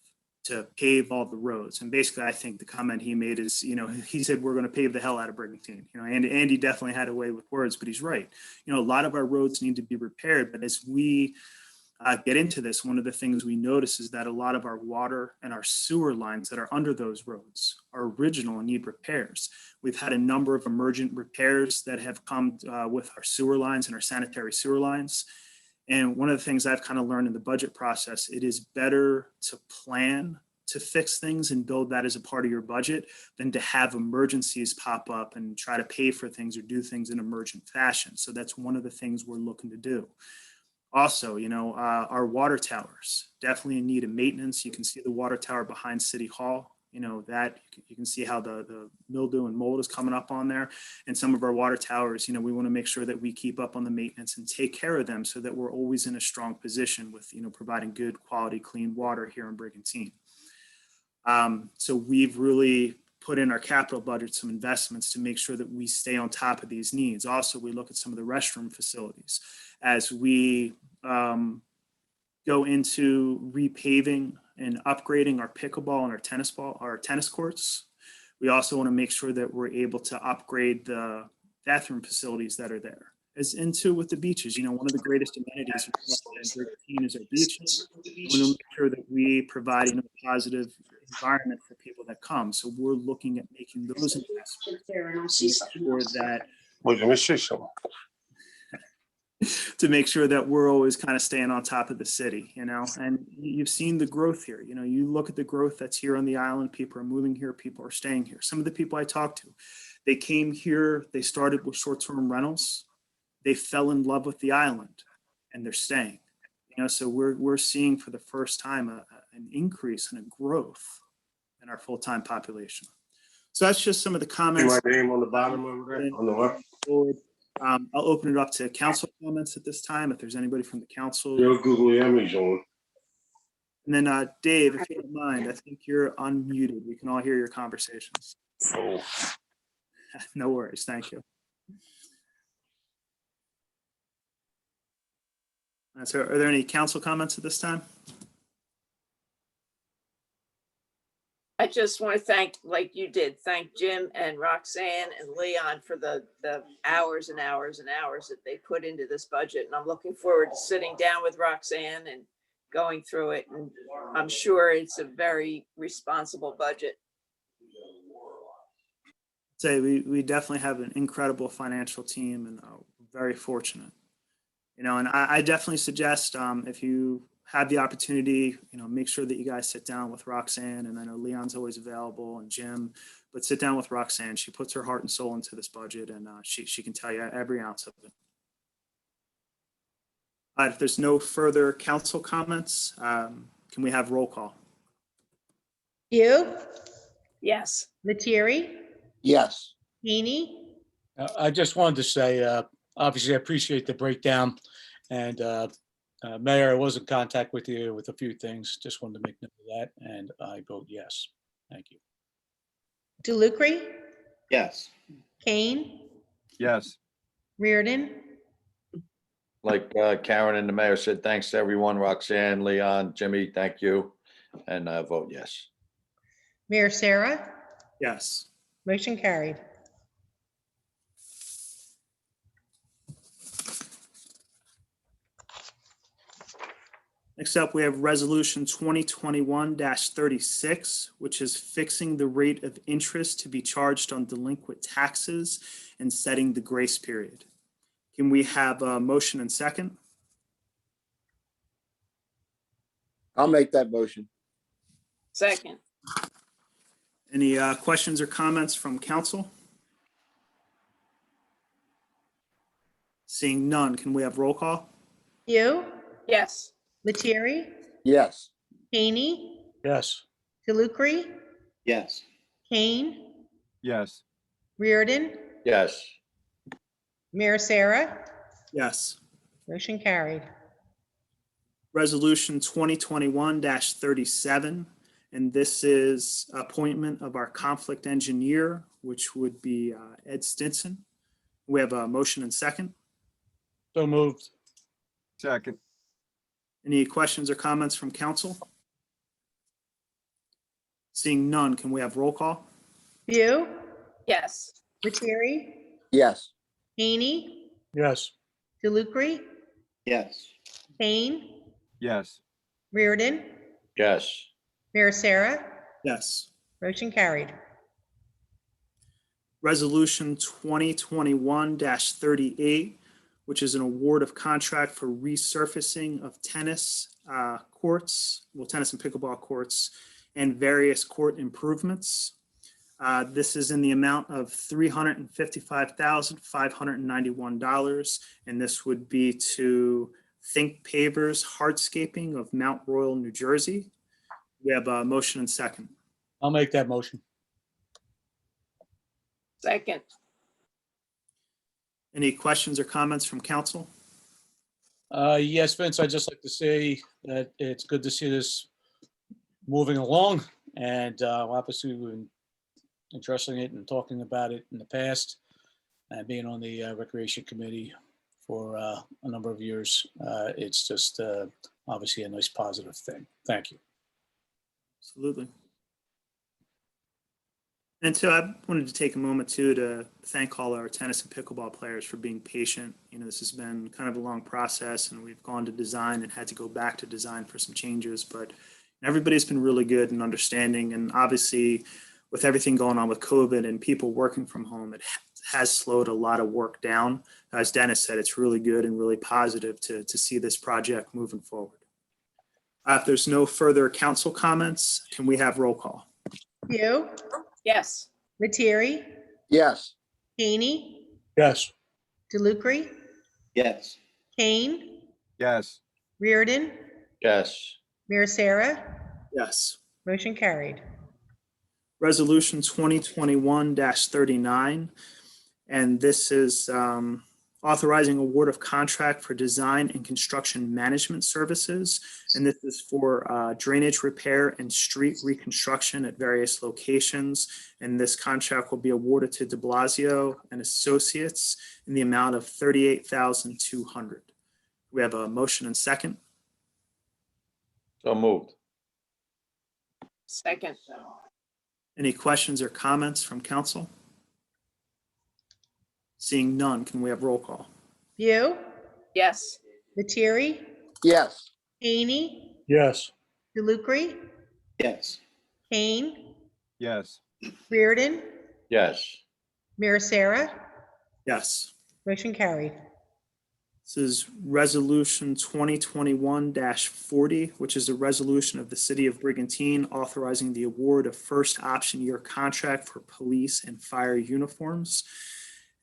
Speaker 1: to pave all the roads. And basically, I think the comment he made is, he said, we're going to pave the hell out of Brigantine. Andy definitely had a way with words, but he's right. A lot of our roads need to be repaired, but as we get into this, one of the things we notice is that a lot of our water and our sewer lines that are under those roads are original and need repairs. We've had a number of emergent repairs that have come with our sewer lines and our sanitary sewer lines. And one of the things I've kind of learned in the budget process, it is better to plan to fix things and build that as a part of your budget than to have emergencies pop up and try to pay for things or do things in emergent fashion. So that's one of the things we're looking to do. Also, our water towers definitely in need of maintenance. You can see the water tower behind City Hall. That you can see how the mildew and mold is coming up on there. And some of our water towers, we want to make sure that we keep up on the maintenance and take care of them so that we're always in a strong position with, providing good quality, clean water here in Brigantine. So we've really put in our capital budget some investments to make sure that we stay on top of these needs. Also, we look at some of the restroom facilities as we go into repaving and upgrading our pickleball and our tennis courts. We also want to make sure that we're able to upgrade the bathroom facilities that are there. As into with the beaches, one of the greatest amenities in Brigantine is our beaches. We want to make sure that we provide a positive environment for people that come. So we're looking at making those investments to make sure that we're always kind of staying on top of the city, and you've seen the growth here. You look at the growth that's here on the island. People are moving here. People are staying here. Some of the people I talked to, they came here, they started with short-term rentals. They fell in love with the island and they're staying, so we're seeing for the first time an increase and a growth in our full-time population. So that's just some of the comments.
Speaker 6: My name on the bottom over there, on the left.
Speaker 1: I'll open it up to council comments at this time, if there's anybody from the council.
Speaker 6: Your Google Image on.
Speaker 1: And then Dave, if you don't mind, I think you're unmuted. We can all hear your conversations.
Speaker 6: Oh.
Speaker 1: No worries. Thank you. So are there any council comments at this time?
Speaker 3: I just want to thank Jim and Roxanne and Leon for the hours and hours and hours that they put into this budget. And I'm looking forward to sitting down with Roxanne and going through it. And I'm sure it's a very responsible budget.
Speaker 1: Say we definitely have an incredible financial team and very fortunate. And I definitely suggest if you have the opportunity, make sure that you guys sit down with Roxanne, and I know Leon's always available and Jim, but sit down with Roxanne. She puts her heart and soul into this budget, and she can tell you every ounce of it. If there's no further council comments, can we have roll call?
Speaker 5: You,
Speaker 3: Yes.
Speaker 5: Lettieri,
Speaker 8: Yes.
Speaker 5: Haney,
Speaker 9: I just wanted to say, obviously, I appreciate the breakdown. And Mayor, I was in contact with you with a few things. Just wanted to make note of that. And I vote yes. Thank you.
Speaker 5: DeLucre,
Speaker 8: Yes.
Speaker 5: Kane,
Speaker 6: Yes.
Speaker 5: Reardon,
Speaker 8: Like Karen and the mayor said, thanks to everyone, Roxanne, Leon, Jimmy, thank you. And I vote yes.
Speaker 5: Mayor Sarah,
Speaker 1: Yes.
Speaker 5: motion carried.
Speaker 1: Next up, we have Resolution 2021-36, which is fixing the rate of interest to be charged on delinquent taxes and setting the grace period. Can we have a motion and second?
Speaker 10: I'll make that motion.
Speaker 3: Second.
Speaker 1: Any questions or comments from council? Seeing none, can we have roll call?
Speaker 5: You,
Speaker 3: Yes.
Speaker 5: Lettieri,
Speaker 10: Yes.
Speaker 5: Haney,
Speaker 9: Yes.
Speaker 5: DeLucre,
Speaker 10: Yes.
Speaker 5: Kane,
Speaker 6: Yes.
Speaker 5: Reardon,
Speaker 8: Yes.
Speaker 5: Mayor Sarah,
Speaker 1: Yes.
Speaker 5: motion carried.
Speaker 1: Resolution 2021-37, and this is appointment of our conflict engineer, which would be Ed Stinson. We have a motion and second.
Speaker 9: So moved.
Speaker 6: Second.
Speaker 1: Any questions or comments from council? Seeing none, can we have roll call?
Speaker 5: You,
Speaker 3: Yes.
Speaker 5: Lettieri,
Speaker 10: Yes.
Speaker 5: Haney,
Speaker 9: Yes.
Speaker 5: DeLucre,
Speaker 10: Yes.
Speaker 5: Kane,
Speaker 6: Yes.
Speaker 5: Reardon,
Speaker 8: Yes.
Speaker 5: Mayor Sarah,
Speaker 1: Yes.
Speaker 5: motion carried.
Speaker 1: Resolution 2021-38, which is an award of contract for resurfacing of tennis courts, well, tennis and pickleball courts, and various court improvements. This is in the amount of $355,591, and this would be to Think Pavers Hardscaping of Mount Royal, New Jersey. We have a motion and second.
Speaker 9: I'll make that motion.
Speaker 3: Second.
Speaker 1: Any questions or comments from council?
Speaker 9: Yes, Vince, I'd just like to say that it's good to see this moving along, and obviously we've been addressing it and talking about it in the past, and being on the Recreation Committee for a number of years. It's just obviously a nice positive thing. Thank you.
Speaker 1: Absolutely. And so I wanted to take a moment too to thank all our tennis and pickleball players for being patient. You know, this has been kind of a long process, and we've gone to design and had to go back to design for some changes, but everybody's been really good and understanding. And obviously with everything going on with COVID and people working from home, it has slowed a lot of work down. As Dennis said, it's really good and really positive to see this project moving forward. If there's no further council comments, can we have roll call?
Speaker 5: View,
Speaker 3: Yes.
Speaker 5: Lettieri,
Speaker 10: Yes.
Speaker 5: Haney,
Speaker 9: Yes.
Speaker 5: DeLucre,
Speaker 10: Yes.
Speaker 5: Kane,
Speaker 6: Yes.
Speaker 5: Reardon,
Speaker 8: Yes.
Speaker 5: Mayor Sarah,
Speaker 1: Yes.
Speaker 5: motion carried.
Speaker 1: Resolution 2021-39, and this is authorizing award of contract for design and construction management services. And this is for drainage repair and street reconstruction at various locations. And this contract will be awarded to de Blasio and Associates in the amount of $38,200. We have a motion and second.
Speaker 8: So moved.
Speaker 3: Second.
Speaker 1: Any questions or comments from council? Seeing none, can we have roll call?
Speaker 5: View,
Speaker 3: Yes.
Speaker 5: Lettieri,
Speaker 10: Yes.
Speaker 5: Haney,
Speaker 9: Yes.
Speaker 5: DeLucre,
Speaker 10: Yes.
Speaker 5: Kane,
Speaker 6: Yes.
Speaker 5: Reardon,
Speaker 8: Yes.
Speaker 5: Mayor Sarah,
Speaker 1: Yes.
Speaker 5: motion carried.
Speaker 1: This is Resolution 2021-40, which is a resolution of the City of Brigantine authorizing the award of first option year contract for police and fire uniforms.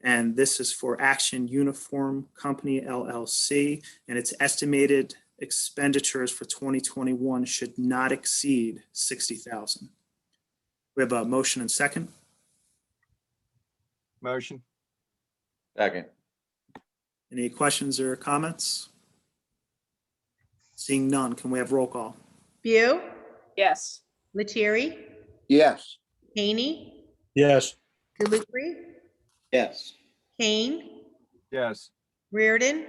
Speaker 1: And this is for Action Uniform Company LLC, and its estimated expenditures for 2021 should not exceed $60,000. We have a motion and second.
Speaker 6: Motion.
Speaker 8: Second.
Speaker 1: Any questions or comments? Seeing none, can we have roll call?
Speaker 5: View,
Speaker 3: Yes.
Speaker 5: Lettieri,
Speaker 10: Yes.
Speaker 5: Haney,
Speaker 9: Yes.
Speaker 5: DeLucre,
Speaker 10: Yes.
Speaker 5: Kane,
Speaker 6: Yes.
Speaker 5: Reardon,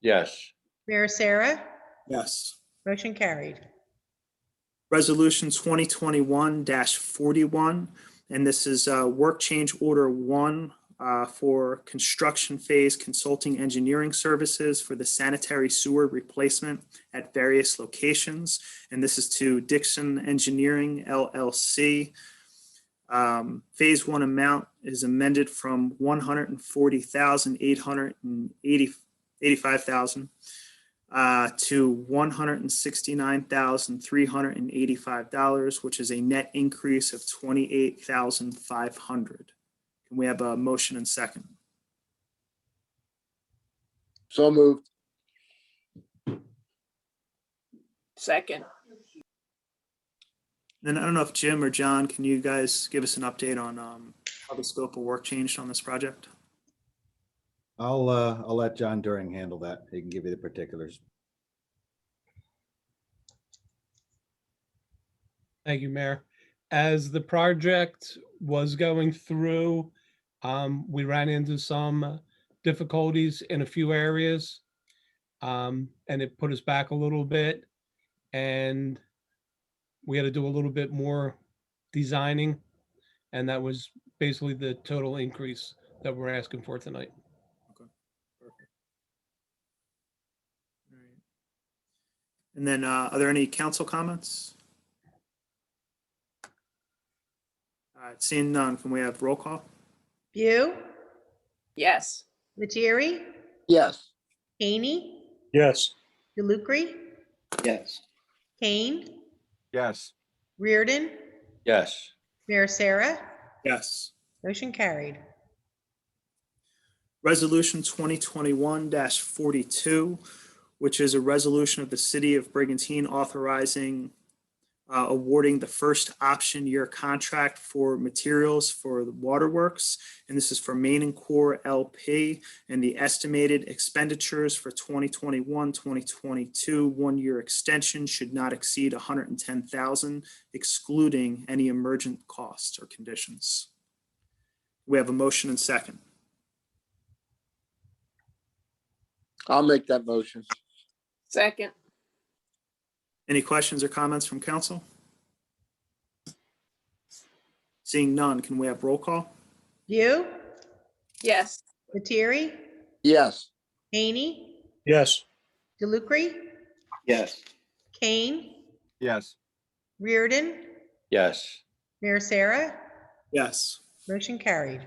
Speaker 8: Yes.
Speaker 5: Mayor Sarah,
Speaker 1: Yes.
Speaker 5: motion carried.
Speaker 1: Resolution 2021-41, and this is work change order 1 for construction phase consulting engineering services for the sanitary sewer replacement at various locations. And this is to Dixon Engineering LLC. Phase 1 amount is amended from $140,885,000 to $169,385, which is a net increase of $28,500. Can we have a motion and second?
Speaker 10: So moved.
Speaker 3: Second.
Speaker 1: Then I don't know if Jim or John, can you guys give us an update on how the scope of work changed on this project?
Speaker 2: I'll let John During handle that. He can give you the particulars.
Speaker 11: Thank you, Mayor. As the project was going through, we ran into some difficulties in a few areas, and it put us back a little bit. And we had to do a little bit more designing, and that was basically the total increase that we're asking for tonight.
Speaker 1: Okay, perfect. All right. And then are there any council comments? All right, seeing none, can we have roll call?
Speaker 5: View,
Speaker 3: Yes.
Speaker 5: Lettieri,
Speaker 10: Yes.
Speaker 5: Haney,
Speaker 9: Yes.
Speaker 5: DeLucre,
Speaker 10: Yes.
Speaker 5: Kane,
Speaker 6: yes,
Speaker 5: Reardon,
Speaker 8: Yes.
Speaker 5: Mayor Sarah.
Speaker 1: Yes.
Speaker 5: Motion carried.
Speaker 1: Resolution 2021-42, which is a resolution of the City of Brigantine authorizing awarding the first option year contract for materials for the waterworks. And this is for Main and Core LP, and the estimated expenditures for 2021, 2022 one-year extension should not exceed $110,000, excluding any emergent costs or conditions. We have a motion and second.
Speaker 10: I'll make that motion.
Speaker 3: Second.
Speaker 1: Any questions or comments from council? Seeing none, can we have roll call?
Speaker 5: View,
Speaker 3: Yes.
Speaker 5: Lettieri,
Speaker 10: Yes.
Speaker 5: Haney,
Speaker 9: Yes.
Speaker 5: DeLucre,
Speaker 10: Yes.
Speaker 5: Kane,
Speaker 6: yes,
Speaker 5: Reardon,
Speaker 8: Yes.
Speaker 5: Mayor Sarah.
Speaker 1: Yes.
Speaker 5: Motion carried.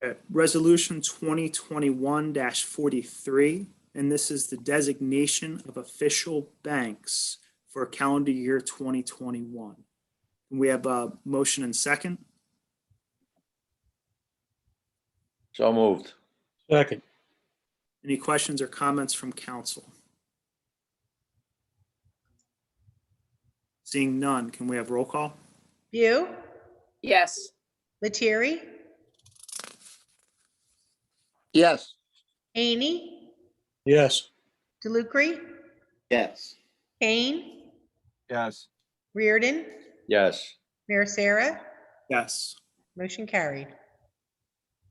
Speaker 1: Okay. Resolution 2021-43, and this is the designation of official banks for calendar year 2021. We have a motion and second.
Speaker 8: So moved.
Speaker 9: Second.
Speaker 1: Any questions or comments from council? Seeing none, can we have roll call?
Speaker 5: View,
Speaker 3: Yes.
Speaker 5: Lettieri,
Speaker 10: Yes.
Speaker 5: Haney,
Speaker 9: Yes.
Speaker 5: DeLucre,
Speaker 10: Yes.
Speaker 5: Kane,
Speaker 6: yes,
Speaker 5: Reardon,
Speaker 8: Yes.
Speaker 5: Mayor Sarah.
Speaker 1: Yes.
Speaker 5: Motion carried.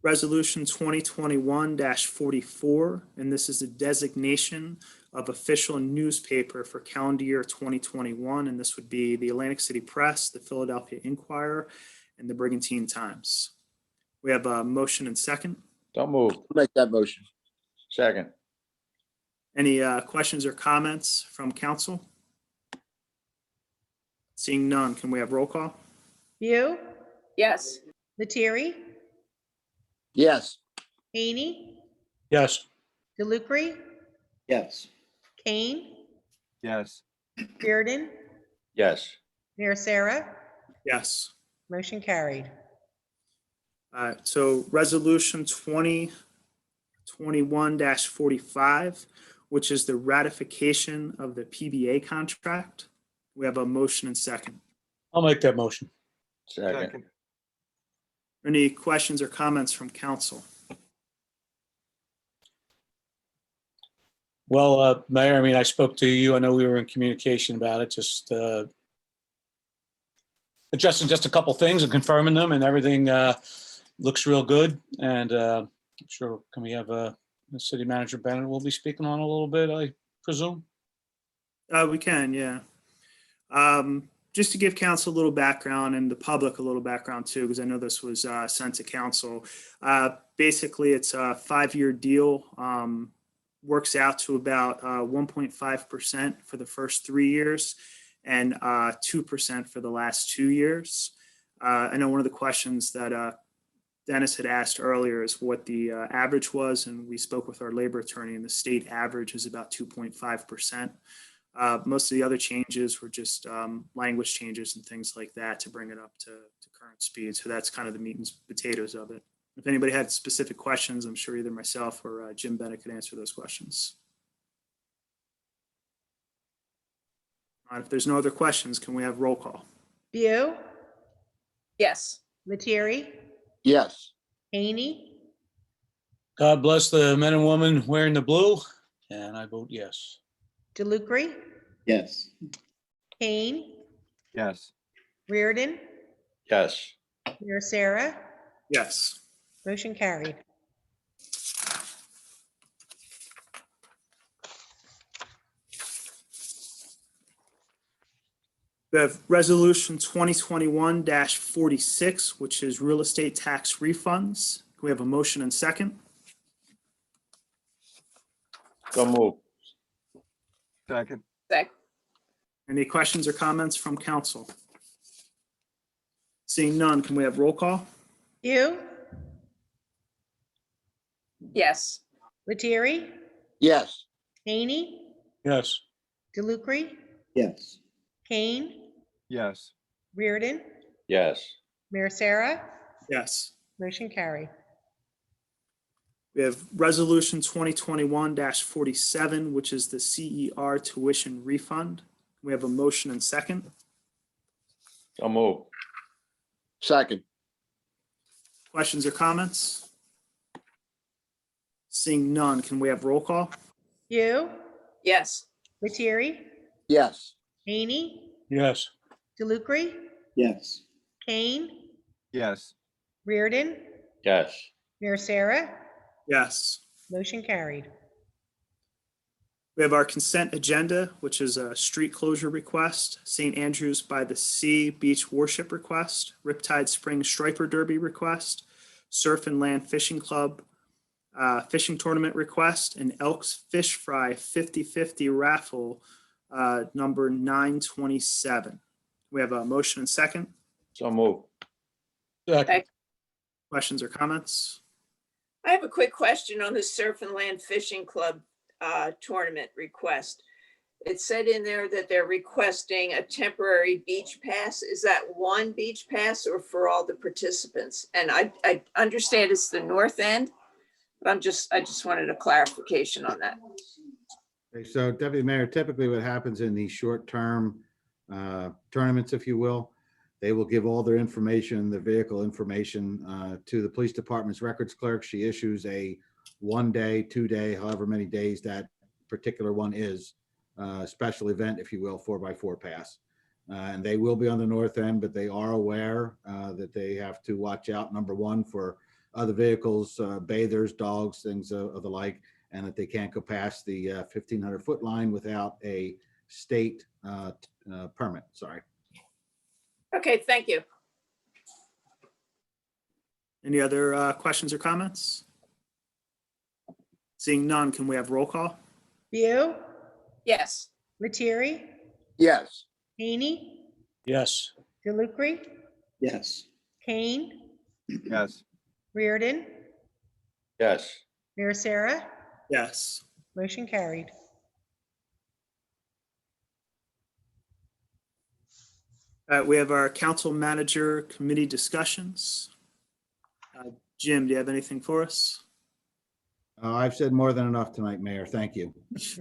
Speaker 1: Resolution 2021-44, and this is the designation of official newspaper for calendar year 2021, and this would be the Atlantic City Press, the Philadelphia Inquirer, and the Brigantine Times. We have a motion and second.
Speaker 8: So moved.
Speaker 10: I'll make that motion.
Speaker 8: Second.
Speaker 1: Any questions or comments from council? Seeing none, can we have roll call?
Speaker 5: View,
Speaker 3: Yes.
Speaker 5: Lettieri,
Speaker 10: Yes.
Speaker 5: Haney,
Speaker 9: Yes.
Speaker 5: DeLucre,
Speaker 10: Yes.
Speaker 5: Kane,
Speaker 6: yes,
Speaker 5: Reardon,
Speaker 8: Yes.
Speaker 5: Mayor Sarah.
Speaker 1: Yes.
Speaker 5: Motion carried.
Speaker 1: So resolution 2021-45, which is the ratification of the PBA contract. We have a motion and second.
Speaker 9: I'll make that motion.
Speaker 8: Second.
Speaker 6: second,
Speaker 1: Any questions or comments from council?
Speaker 9: Well, Mayor, I mean, I spoke to you. I know we were in communication about it, just adjusting just a couple things and confirming them, and everything looks real good. And I'm sure, can we have the city manager Bennett will be speaking on a little bit, I presume?
Speaker 1: We can, yeah. Just to give council a little background and the public a little background too, because I know this was sent to council. Basically, it's a 5-year deal. Works out to about 1.5% for the first 3 years and 2% for the last 2 years. I know one of the questions that Dennis had asked earlier is what the average was, and we spoke with our labor attorney, and the state average is about 2.5%. Most of the other changes were just language changes and things like that to bring it up to current speed. So that's kind of the meat and potatoes of it. If anybody had specific questions, I'm sure either myself or Jim Bennett could answer those questions. If there's no other questions, can we have roll call?
Speaker 5: View,
Speaker 3: Yes.
Speaker 5: Lettieri,
Speaker 10: Yes.
Speaker 5: Haney,
Speaker 9: God bless the men and women wearing the blue, and I vote yes.
Speaker 5: DeLucre,
Speaker 10: Yes.
Speaker 5: Kane,
Speaker 6: yes,
Speaker 5: Reardon,
Speaker 8: Yes.
Speaker 5: Mayor Sarah.
Speaker 1: Yes.
Speaker 5: Motion carried.
Speaker 1: We have resolution 2021-46, which is real estate tax refunds. Can we have a motion and second?
Speaker 8: So moved.
Speaker 6: second,
Speaker 1: Any questions or comments from council? Seeing none, can we have roll call?
Speaker 5: You,
Speaker 3: Yes.
Speaker 5: Lettieri,
Speaker 10: Yes.
Speaker 5: Haney,
Speaker 9: Yes.
Speaker 5: DeLucre,
Speaker 10: Yes.
Speaker 5: Kane,
Speaker 6: yes,
Speaker 5: Reardon,
Speaker 8: yes,
Speaker 5: Mayor Sarah,
Speaker 1: Yes.
Speaker 5: motion carried.
Speaker 1: We have Resolution 2021-47, which is the CER tuition refund. We have a motion and second.
Speaker 8: so move,
Speaker 10: Second.
Speaker 1: Questions or comments? Seeing none, can we have roll call?
Speaker 5: You,
Speaker 3: Yes.
Speaker 5: Lettieri,
Speaker 10: Yes.
Speaker 5: Haney,
Speaker 9: Yes.
Speaker 5: DeLucre,
Speaker 10: Yes.
Speaker 5: Kane,
Speaker 6: yes,
Speaker 5: Reardon,
Speaker 8: yes,
Speaker 5: Mayor Sarah,
Speaker 1: Yes.
Speaker 5: motion carried.
Speaker 1: We have our consent agenda, which is a street closure request, St. Andrews by the Sea Beach Worship request, Riptide Spring Striper Derby request, Surf and Land Fishing Club fishing tournament request, and Elks Fish Fry 50/50 raffle number 927. We have a motion and second.
Speaker 8: so move,
Speaker 9: Second.
Speaker 1: Questions or comments?
Speaker 3: I have a quick question on the Surf and Land Fishing Club tournament request. It said in there that they're requesting a temporary beach pass. Is that one beach pass or for all the participants? And I understand it's the north end, but I just wanted a clarification on that.
Speaker 2: Okay, so Deputy Mayor, typically what happens in these short-term tournaments, if you will, they will give all their information, the vehicle information to the police department's records clerk. She issues a 1 day, 2 day, however many days that particular one is, special event, if you will, 4x4 pass. And they will be on the north end, but they are aware that they have to watch out, number one, for other vehicles, bathers, dogs, things of the like, and that they can't go past the 1,500-foot line without a state permit. Sorry.
Speaker 3: Okay, thank you.
Speaker 1: Any other questions or comments? Seeing none, can we have roll call?
Speaker 5: You,
Speaker 3: Yes.
Speaker 5: Lettieri,
Speaker 10: Yes.
Speaker 5: Haney,
Speaker 9: Yes.
Speaker 5: DeLucre,
Speaker 10: Yes.
Speaker 5: Kane,
Speaker 6: yes,
Speaker 5: Reardon,
Speaker 8: yes,
Speaker 5: Mayor Sarah,
Speaker 1: Yes.
Speaker 5: motion carried.
Speaker 1: We have our council manager committee discussions. Jim, do you have anything for us?
Speaker 2: I've said more than enough tonight, Mayor. Thank you.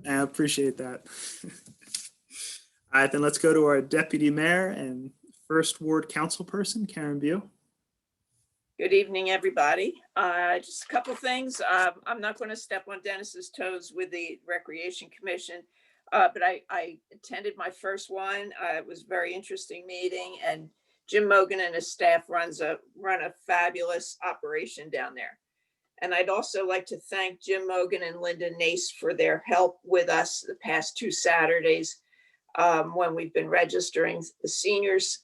Speaker 1: I appreciate that. All right, then let's go to our deputy mayor and first ward council person, Karen Bew.
Speaker 3: Good evening, everybody. Just a couple things. I'm not going to step on Dennis's toes with the Recreation Commission, but I attended my first one. It was a very interesting meeting, and Jim Mogan and his staff run a fabulous operation down there. And I'd also like to thank Jim Mogan and Linda Nace for their help with us the past 2 Saturdays when we've been registering the seniors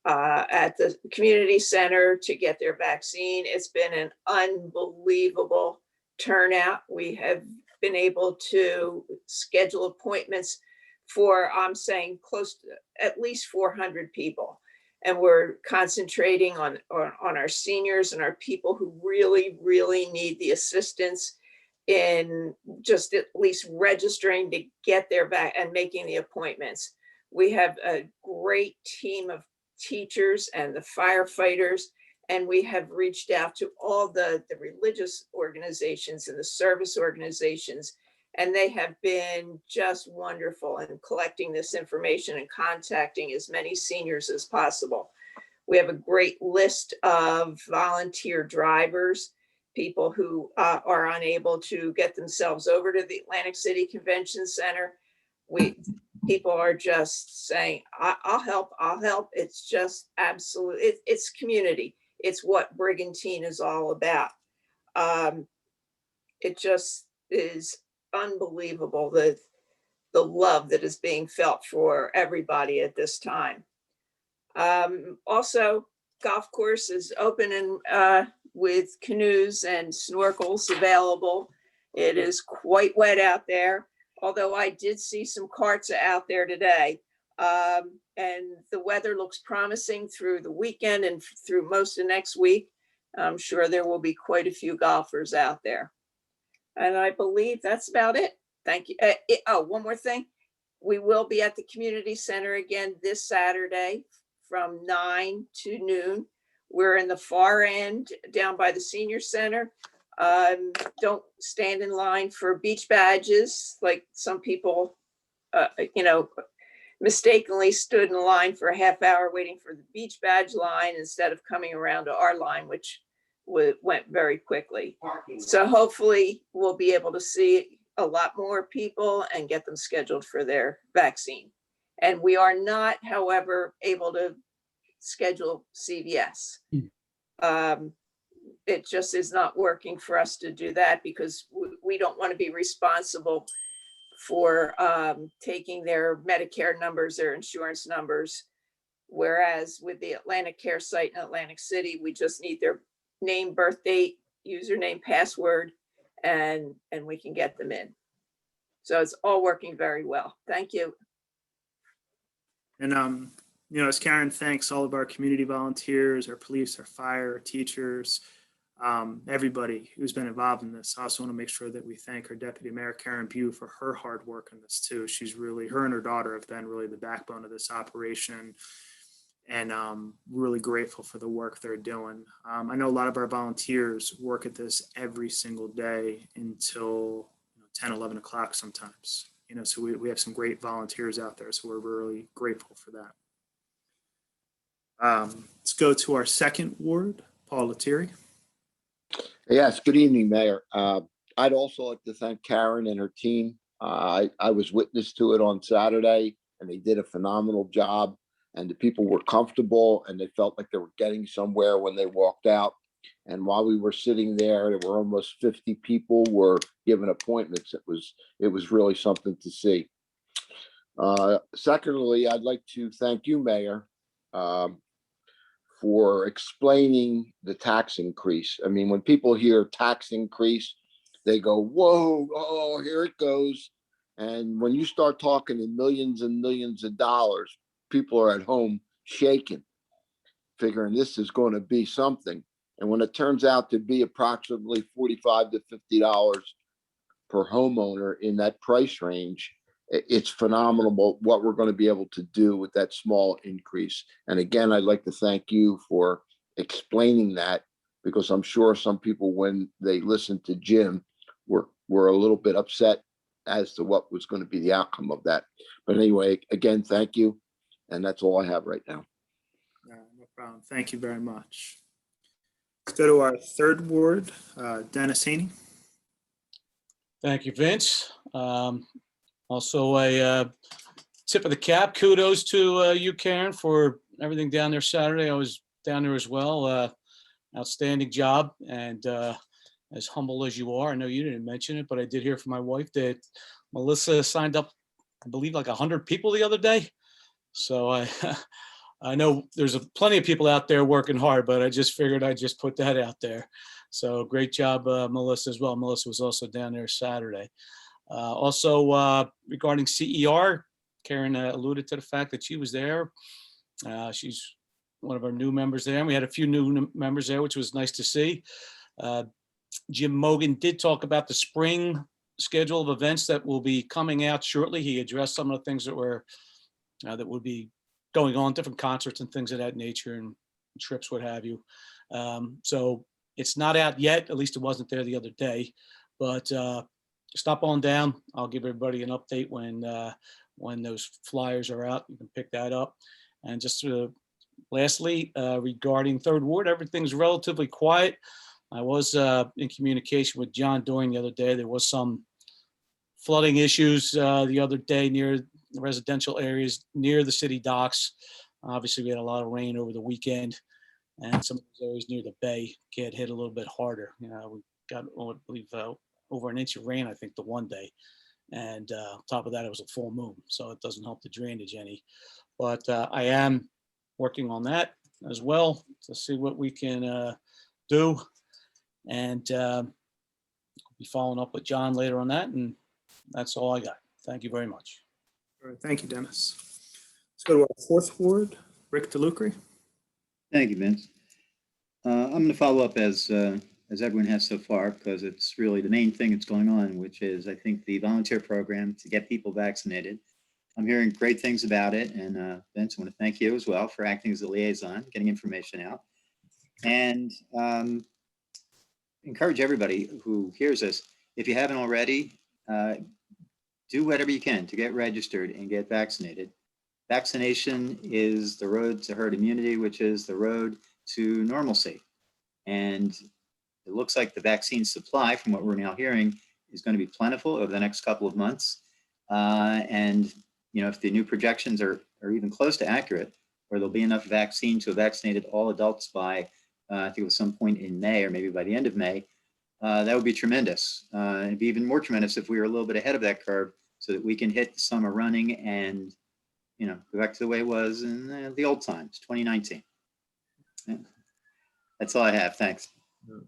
Speaker 3: at the community center to get their vaccine. It's been an unbelievable turnout. We have been able to schedule appointments for, I'm saying, close to at least 400 people. And we're concentrating on our seniors and our people who really, really need the assistance in just at least registering to get their back and making the appointments. We have a great team of teachers and the firefighters, and we have reached out to all the religious organizations and the service organizations, and they have been just wonderful in collecting this information and contacting as many seniors as possible. We have a great list of volunteer drivers, people who are unable to get themselves over to the Atlantic City Convention Center. People are just saying, I'll help. It's just absolute, it's community. It's what Brigantine is all about. It just is unbelievable, the love that is being felt for everybody at this time. Also, golf course is open and with canoes and snorkels available. It is quite wet out there. although I did see some carts out there today. And the weather looks promising through the weekend and through most of next week. I'm sure there will be quite a few golfers out there. And I believe that's about it. Thank you. Oh, one more thing. We will be at the community center again this Saturday from 9 to noon. We're in the far end down by the senior center. Don't stand in line for beach badges like some people, mistakenly stood in line for a half hour waiting for the beach badge line instead of coming around to our line, which went very quickly. So hopefully we'll be able to see a lot more people and get them scheduled for their vaccine. And we are not, however, able to schedule CVS. It just is not working for us to do that because we don't want to be responsible for taking their Medicare numbers, their insurance numbers. Whereas with the Atlantic Care site in Atlantic City, we just need their name, birth date, username, password, and we can get them in. So it's all working very well. Thank you.
Speaker 1: And, as Karen thanks all of our community volunteers, our police, our fire, our teachers, everybody who's been involved in this. I also want to make sure that we thank our Deputy Mayor, Karen Pugh, for her hard work in this too. She's really, her and her daughter have been really the backbone of this operation. And really grateful for the work they're doing. I know a lot of our volunteers work at this every single day until 10, 11 o'clock sometimes. So we have some great volunteers out there. So we're really grateful for that. Let's go to our second ward, Paul Lettieri.
Speaker 10: Yes, good evening, Mayor. I'd also like to thank Karen and her team. I was witness to it on Saturday, and they did a phenomenal job. And the people were comfortable and they felt like they were getting somewhere when they walked out. And while we were sitting there were almost 50 people were given appointments. It was really something to see. Secondly, I'd like to thank you, Mayor, for explaining the tax increase. I mean, when people hear tax increase, they go, whoa, oh, here it goes. And when you start talking in millions and millions of dollars, people are at home shaking, figuring this is going to be something. And when it turns out to be approximately $45 to $50 per homeowner in that price range, it's phenomenal what we're going to be able to do with that small increase. And again, I'd like to thank you for explaining that, because I'm sure some people, when they listened to Jim, were a little bit upset as to what was going to be the outcome of that. But anyway, again, thank you. And that's all I have right now.
Speaker 1: No problem. Thank you very much. Let's go to our third ward, Dennis Haney.
Speaker 9: Thank you, Vince. Also a tip of the cap. Kudos to you, Karen, for everything down there Saturday. I was down there as well. Outstanding job. And as humble as you are, I know you didn't mention it, but I did hear from my wife that Melissa signed up, I believe, like 100 people the other day. So I know there's plenty of people out there working hard, but I just figured I'd just put that out there. So great job, Melissa, as well. Melissa was also down there Saturday. Also, regarding CER, Karen alluded to the fact that she was there. She's one of our new members there, and we had a few new members there, which was nice to see. Jim Mogan did talk about the spring schedule of events that will be coming out shortly. He addressed some of the things that were that would be going on, different concerts and things of that nature, and trips, what have you. So it's not out yet, at least it wasn't there the other day, but stop on down. I'll give everybody an update when those flyers are out. You can pick that up. And just lastly, regarding Third Ward, everything's relatively quiet. I was in communication with John Doing the other day. There was some flooding issues the other day near the residential areas near the city docks. Obviously, we had a lot of rain over the weekend, and some of those areas near the bay get hit a little bit harder. We got, I believe, over an inch of rain, I think, the one day. And on top of that, it was a full moon, so it doesn't help the drainage any. But I am working on that as well to see what we can do. And be following up with John later on that. And that's all I got. thank you very much.
Speaker 1: All right, thank you, Dennis. Let's go to our fourth ward, Rick DeLucre.
Speaker 12: Thank you, Vince. I'm going to follow up as everyone has so far, because it's really the main thing that's going on, which is, I think, the volunteer program to get people vaccinated. I'm hearing great things about it. And Vince, I want to thank you as well for acting as a liaison, getting information out. And encourage everybody who hears this, if you haven't already, do whatever you can to get registered and get vaccinated. Vaccination is the road to herd immunity, which is the road to normalcy. And it looks like the vaccine supply, from what we're now hearing, is going to be plentiful over the next couple of months. And you know, if the new projections are even close to accurate, where there'll be enough vaccine to have vaccinated all adults by, I think it was some point in May, or maybe by the end of May, that would be tremendous. It'd be even more tremendous if we were a little bit ahead of that curve, so that we can hit the summer running and, you know, go back to the way it was in the old times, 2019. Yeah. That's all I have. Thanks.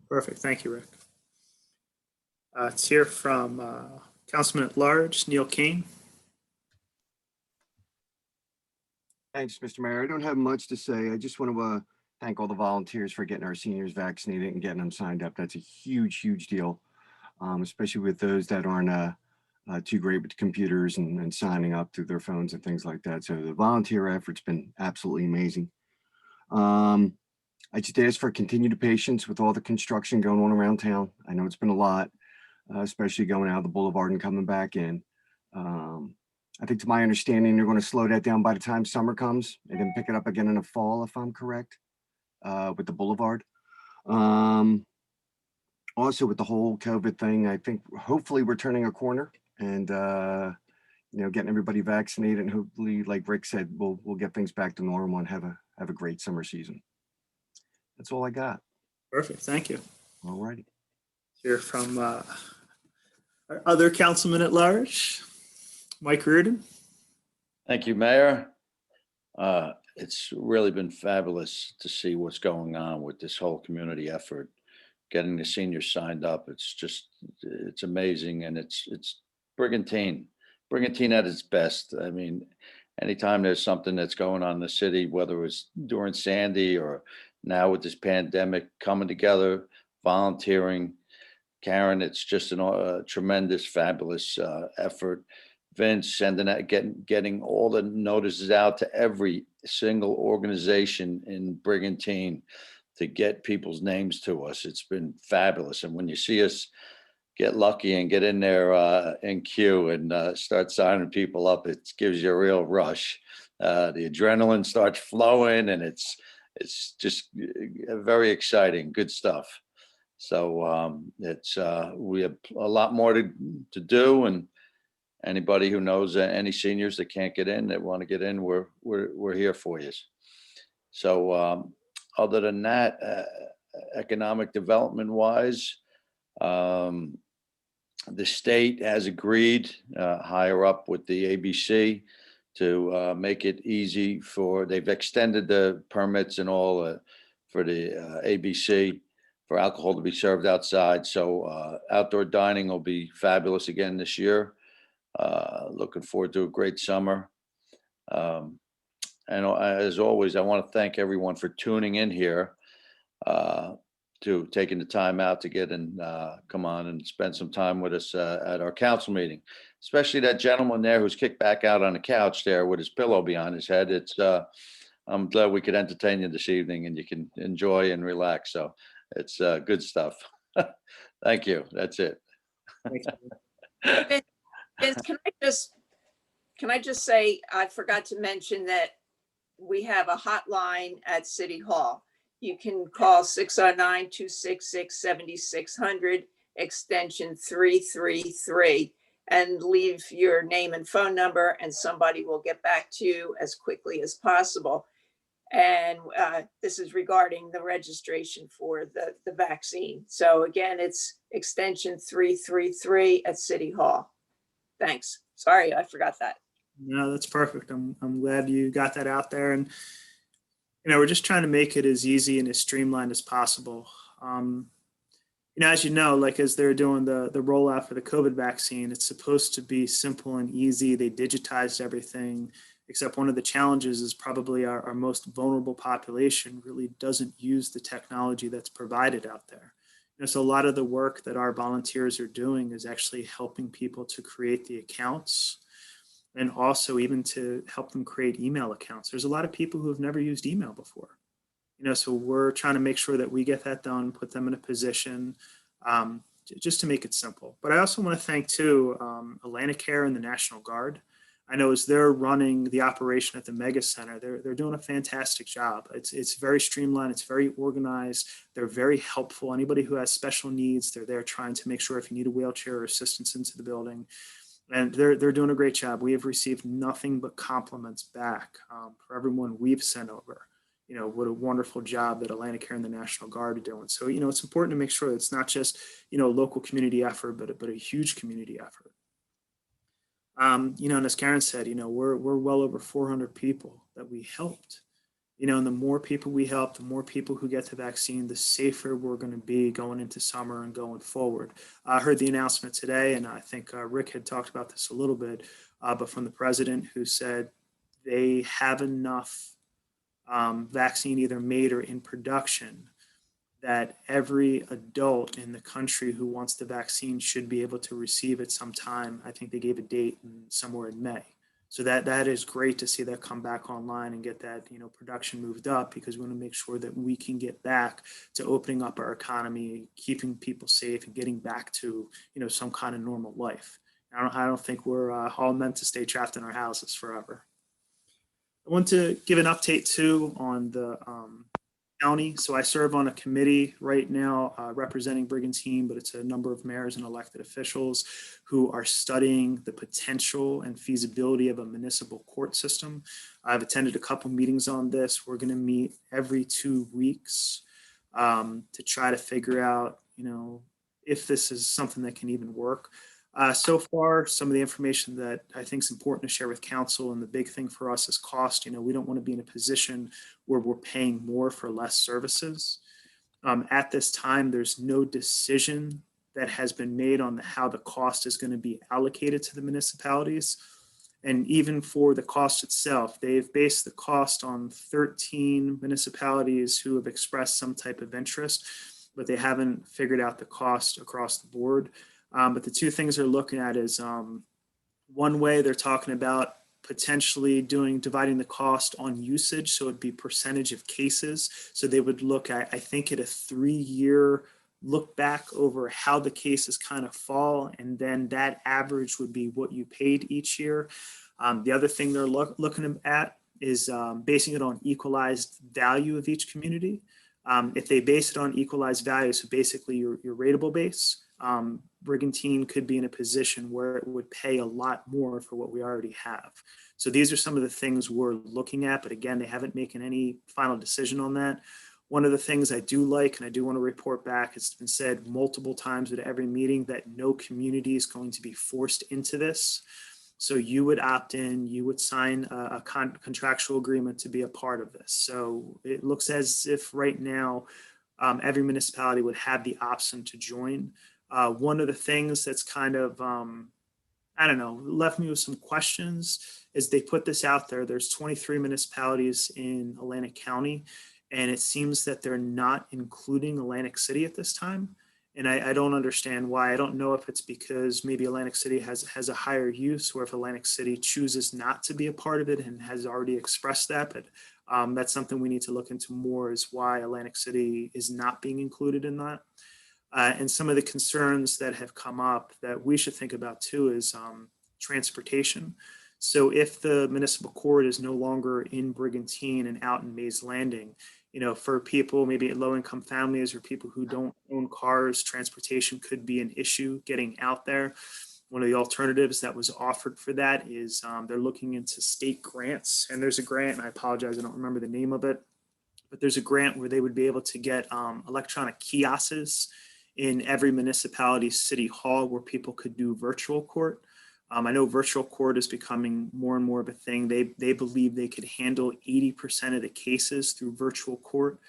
Speaker 1: Perfect. Thank you, Rick. Let's hear from Councilman at Large, Neil Kane.
Speaker 13: Thanks, Mr. Mayor. I don't have much to say. I just want to thank all the volunteers for getting our seniors vaccinated and getting them signed up. That's a huge, huge deal, especially with those that aren't too great with computers and signing up through their phones and things like that. So the volunteer effort's been absolutely amazing. I just ask for continued patience with all the construction going on around town. I know it's been a lot, especially going out of the boulevard and coming back in. I think, to my understanding, they're going to slow that down by the time summer comes and then pick it up again in the fall, if I'm correct, with the boulevard. Also, with the whole COVID thing, I think hopefully we're turning a corner and, you know, getting everybody vaccinated, and hopefully, like Rick said, we'll get things back to normal and have a great summer season. That's all I got.
Speaker 1: Perfect. Thank you.
Speaker 13: All righty.
Speaker 1: Hear from our other councilman at large, Mike Reardon.
Speaker 8: Thank you, Mayor. It's really been fabulous to see what's going on with this whole community effort, getting the seniors signed up. It's amazing. And it's Brigantine at its best. I mean, anytime there's something that's going on in the city, whether it's during Sandy or now with this pandemic, coming together, volunteering, Karen, it's just a tremendous, fabulous effort. Vince sending out, getting all the notices out to every single organization in Brigantine to get people's names to us. It's been fabulous. And when you see us get lucky and get in there in queue and start signing people up, it gives you a real rush. The adrenaline starts flowing, and it's just very exciting, good stuff. So we have a lot more to do, and anybody who knows any seniors that can't get in, that want to get in, we're here for you. So other than that, economic development wise, the state has agreed higher up with the ABC to make it easy they've extended the permits and all for the ABC for alcohol to be served outside. So outdoor dining will be fabulous again this year. Looking forward to a great summer. And as always, I want to thank everyone for tuning in here, to taking the time out to get and come on and spend some time with us at our council meeting, especially that gentleman there who's kicked back out on the couch there with his pillow behind his head. I'm glad we could entertain you this evening and you can enjoy and relax. So it's good stuff. Thank you. That's it.
Speaker 3: Vince, can I just say, I forgot to mention that we have a hotline at City Hall. You can call 609-266-7600, extension 333, and leave your name and phone number, and somebody will get back to you as quickly as possible. And this is regarding the registration for the vaccine. So again, it's extension 333 at City Hall. Thanks. Sorry, I forgot that.
Speaker 1: No, that's perfect. I'm glad you got that out there. And, you know, we're just trying to make it as easy and as streamlined as possible. As you know, like as they're doing the rollout for the COVID vaccine, it's supposed to be simple and easy. They digitized everything, except one of the challenges is probably our most vulnerable population really doesn't use the technology that's provided out there. So a lot of the work that our volunteers are doing is actually helping people to create the accounts and also even to help them create email accounts. There's a lot of people who have never used email before. So we're trying to make sure that we get that done, put them in a position just to make it simple. But I also want to thank too Atlanticare and the National Guard. I know as they're running the operation at the Mega Center, they're doing a fantastic job. It's very streamlined, it's very organized. They're very helpful. Anybody who has special needs, they're there trying to make sure if you need a wheelchair or assistance into the building. And they're doing a great job. We have received nothing but compliments back for everyone we've sent over. What a wonderful job that Atlanticare and the National Guard are doing. So, it's important to make sure it's not just, a local community effort, but a huge community effort. And as Karen said, we're well over 400 people that we helped. And the more people we help, the more people who get the vaccine, the safer we're going to be going into summer and going forward. I heard the announcement today, and I think Rick had talked about this a little bit, but from the president who said they have enough vaccine either made or in production that every adult in the country who wants the vaccine should be able to receive it sometime. I think they gave a date somewhere in May. So that is great to see that come back online and get that production moved up, because we want to make sure that we can get back to opening up our economy, keeping people safe, and getting back to some kind of normal life. I don't think we're all meant to stay trapped in our houses forever. I want to give an update too on the county. So I serve on a committee right now representing Brigantine, but it's a number of mayors and elected officials who are studying the potential and feasibility of a municipal court system. I've attended a couple meetings on this. We're going to meet every 2 weeks to try to figure out, if this is something that can even work. So far, some of the information that I think is important to share with council, and the big thing for us is cost. We don't want to be in a position where we're paying more for less services. At this time, there's no decision that has been made on how the cost is going to be allocated to the municipalities. And even for the cost itself, they've based the cost on 13 municipalities who have expressed some type of interest, but they haven't figured out the cost across the board. But the two things they're looking at is one way they're talking about potentially dividing the cost on usage. So it'd be percentage of cases. So they would look at, I think, at a 3-year look back over how the cases kind of fall. And then that average would be what you paid each year. The other thing they're looking at is basing it on equalized value of each community. If they base it on equalized value, so basically your rateable base, Brigantine could be in a position where it would pay a lot more for what we already have. So these are some of the things we're looking at, but again, they haven't made any final decision on that. One of the things I do like, and I do want to report back, it's been said multiple times at every meeting that no community is going to be forced into this. So you would opt in, you would sign a contractual agreement to be a part of this. So it looks as if right now, every municipality would have the option to join. One of the things that's kind of, left me with some questions is they put this out there. There's 23 municipalities in Atlantic County, and it seems that they're not including Atlantic City at this time. And I don't understand why. I don't know if it's because maybe Atlantic City has a higher use, or if Atlantic City chooses not to be a part of it and has already expressed that. But that's something we need to look into more, is why Atlantic City is not being included in that. And some of the concerns that have come up that we should think about too is transportation. So if the municipal court is no longer in Brigantine and out in Mays Landing, for people, maybe low-income families or people who don't own cars, transportation could be an issue getting out there. One of the alternatives that was offered for that is they're looking into state grants. And there's a grant, and I apologize, I don't remember the name of it, but there's a grant where they would be able to get electronic kiosks in every municipality's city hall where people could do virtual court. I know virtual court is becoming more and more of a thing. They believe they could handle 80% of the cases through virtual court.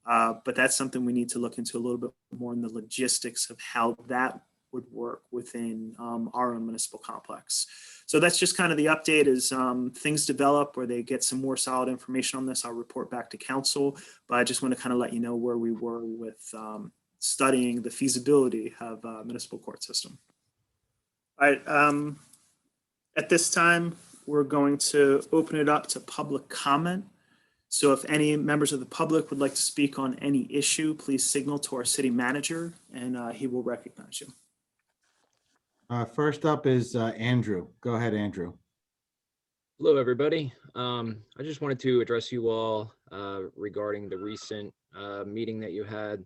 Speaker 1: But that's something we need to look into a little bit more in the logistics of how that would work within our own municipal complex. So that's just kind of the update. As things develop or they get some more solid information on this, I'll report back to council. But I just want to kind of let you know where we were with studying the feasibility of a municipal court system. All right. At this time, we're going to open it up to public comment. So if any members of the public would like to speak on any issue, please signal to our city manager and he will recognize you.
Speaker 2: First up is Andrew. Go ahead, Andrew.
Speaker 14: Hello, everybody. I just wanted to address you all regarding the recent meeting that you had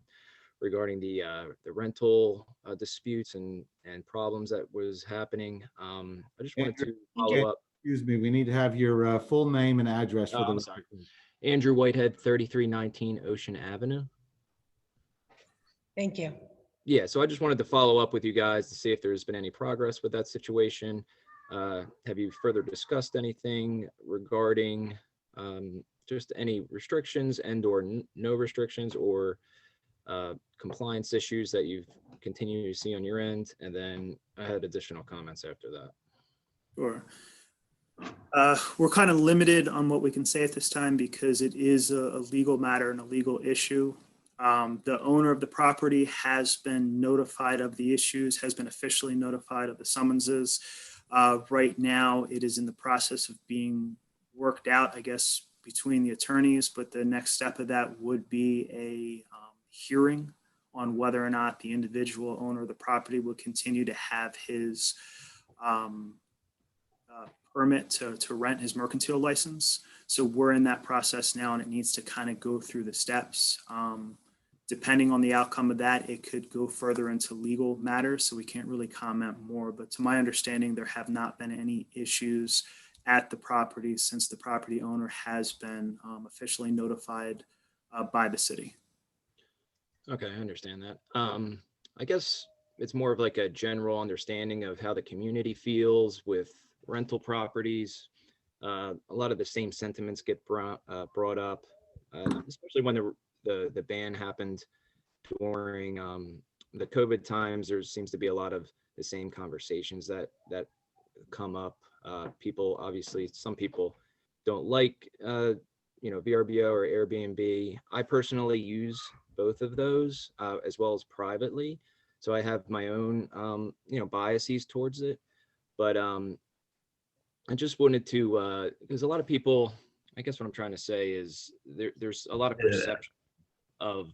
Speaker 14: regarding the rental disputes and problems that was happening. I just wanted to follow up.
Speaker 2: Excuse me, we need to have your full name and address for
Speaker 14: Oh,
Speaker 2: the
Speaker 14: I'm sorry.
Speaker 2: record.
Speaker 14: Andrew Whitehead, 3319 Ocean Avenue.
Speaker 5: Thank you.
Speaker 14: Yeah, so I just wanted to follow up with you guys to see if there's been any progress with that situation. Have you further discussed anything regarding just any restrictions and or no restrictions or compliance issues that you've continued to see on your end? And then I had additional comments after that.
Speaker 1: Sure. We're kind of limited on what we can say at this time because it is a legal matter and a legal issue. The owner of the property has been notified of the issues, has been officially notified of the summonses. Right now, it is in the process of being worked out, I guess, between the attorneys, but the next step of that would be a hearing on whether or not the individual owner of the property will continue to have his permit to rent his mercantile license. So we're in that process now and it needs to kind of go through the steps. Depending on the outcome of that, it could go further into legal matters. So we can't really comment more, but to my understanding, there have not been any issues at the property since the property owner has been officially notified by the city.
Speaker 14: Okay, I understand that. I guess it's more of like a general understanding of how the community feels with rental properties. A lot of the same sentiments get brought up, especially when the ban happened during the COVID times. There seems to be a lot of the same conversations that come up. People, obviously, some people don't like, VRBO or Airbnb. I personally use both of those as well as privately. So I have my own, biases towards it. But I just wanted to, because a lot of people, I guess what I'm trying to say is there's a lot of perception of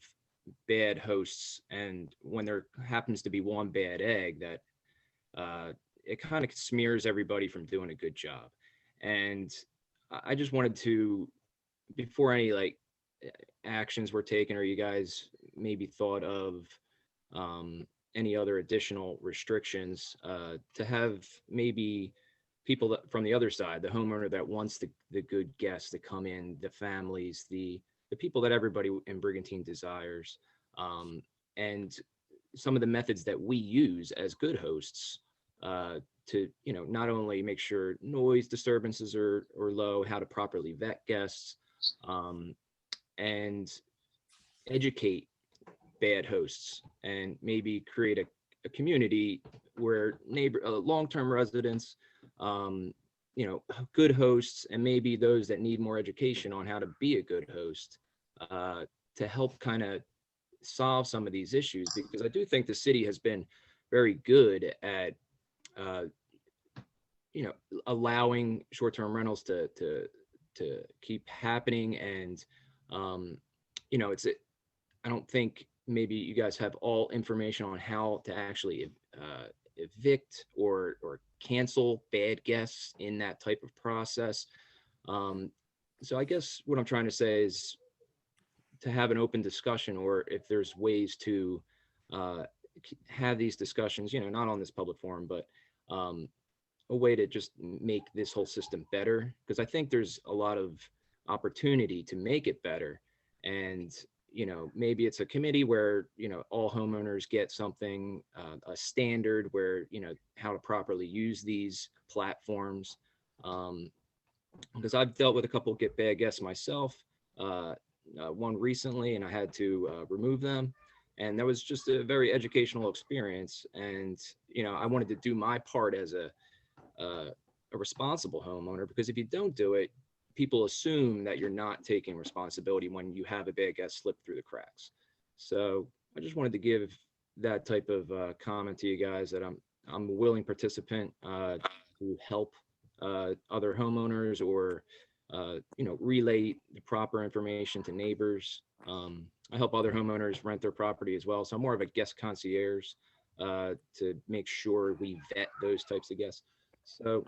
Speaker 14: bad hosts. And when there happens to be one bad egg, that it kind of smears everybody from doing a good job. And I just wanted to, before any actions were taken or you guys maybe thought of any other additional restrictions, to have maybe people that, from the other side, the homeowner that wants the good guests to come in, the families, the people that everybody in Brigantine desires, and some of the methods that we use as good hosts to, not only make sure noise disturbances are low, how to properly vet guests, and educate bad hosts, and maybe create a community where long-term residents, good hosts, and maybe those that need more education on how to be a good host, to help kind of solve some of these issues. Because I do think the city has been very good at, allowing short-term rentals to keep happening. And, I don't think maybe you guys have all information on how to actually evict or cancel bad guests in that type of process. So I guess what I'm trying to say is to have an open discussion, or if there's ways to have these discussions, not on this public forum, but a way to just make this whole system better. Because I think there's a lot of opportunity to make it better. And maybe it's a committee where, all homeowners get something, a standard where, how to properly use these platforms. Because I've dealt with a couple get bad guests myself, one recently, and I had to remove them. And that was just a very educational experience. And, you know, I wanted to do my part as a responsible homeowner, because if you don't do it, people assume that you're not taking responsibility when you have a bad guest slip through the cracks. So I just wanted to give that type of comment to you guys, that I'm a willing participant to help other homeowners, or you know, relay the proper information to neighbors. I help other homeowners rent their property as well, so I'm more of a guest concierge to make sure we vet those types of guests. So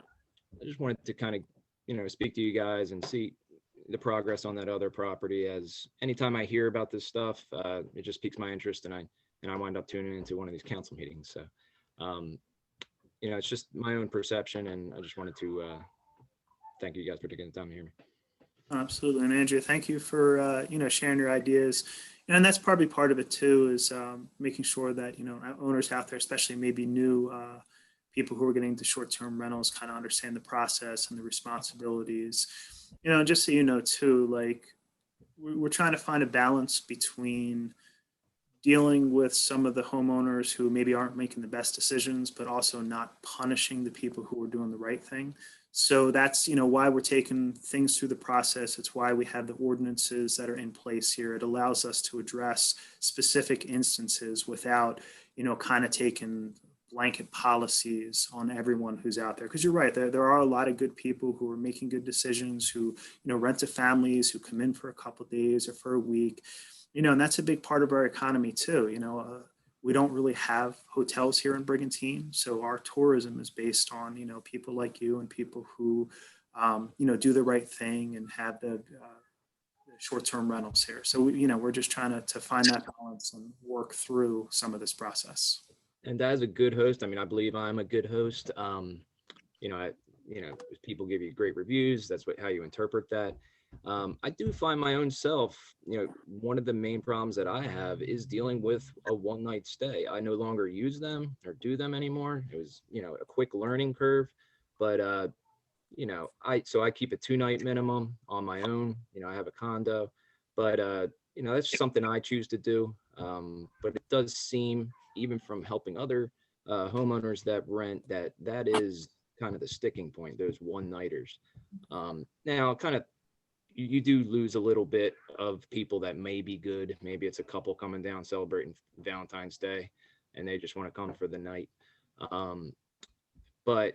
Speaker 14: I just wanted to kind of, you know, speak to you guys and see the progress on that other property, as anytime I hear about this stuff, it just piques my interest, and I wind up tuning into one of these council meetings. So, you know, it's just my own perception, and I just wanted to thank you guys for taking the time to hear me.
Speaker 1: Absolutely. And Andrea, thank you for, you know, sharing your ideas. And that's probably part of it too, is making sure that, you know, owners out there, especially maybe new people who are getting into short-term rentals, kind of understand the process and the responsibilities. You know, just so you know too, like we're trying to find a balance between dealing with some of the homeowners who maybe aren't making the best decisions, but also not punishing the people who are doing the right thing. So that's, you know, why we're taking things through the process. It's why we have the ordinances that are in place here. It allows us to address specific instances without, you know, kind of taking blanket policies on everyone who's out there. Because you're right, there are a lot of good people who are making good decisions, who, you know, rent to families, who come in for a couple of days or for a week, you know, and that's a big part of our economy too. You know, we don't really have hotels here in Brigantine, so our tourism is based on, you know, people like you and people who, you know, do the right thing and have the short-term rentals here. So, you know, we're just trying to find that balance and work through some of this process.
Speaker 14: And as a good host, I mean, I believe I'm a good host. You know, if people give you great reviews, that's how you interpret that. I do find my own self, you know, one of the main problems that I have is dealing with a one-night stay. I no longer use them or do them anymore. It was, you know, a quick learning curve, but you know, I keep a 2-night minimum on my own. You know, I have a condo, but you know, that's something I choose to do. But it does seem, even from helping other homeowners that rent, that is kind of the sticking point, those one-nighters. Now, kind of, you do lose a little bit of people that may be good. Maybe it's a couple coming down celebrating Valentine's Day and they just want to come for the night. But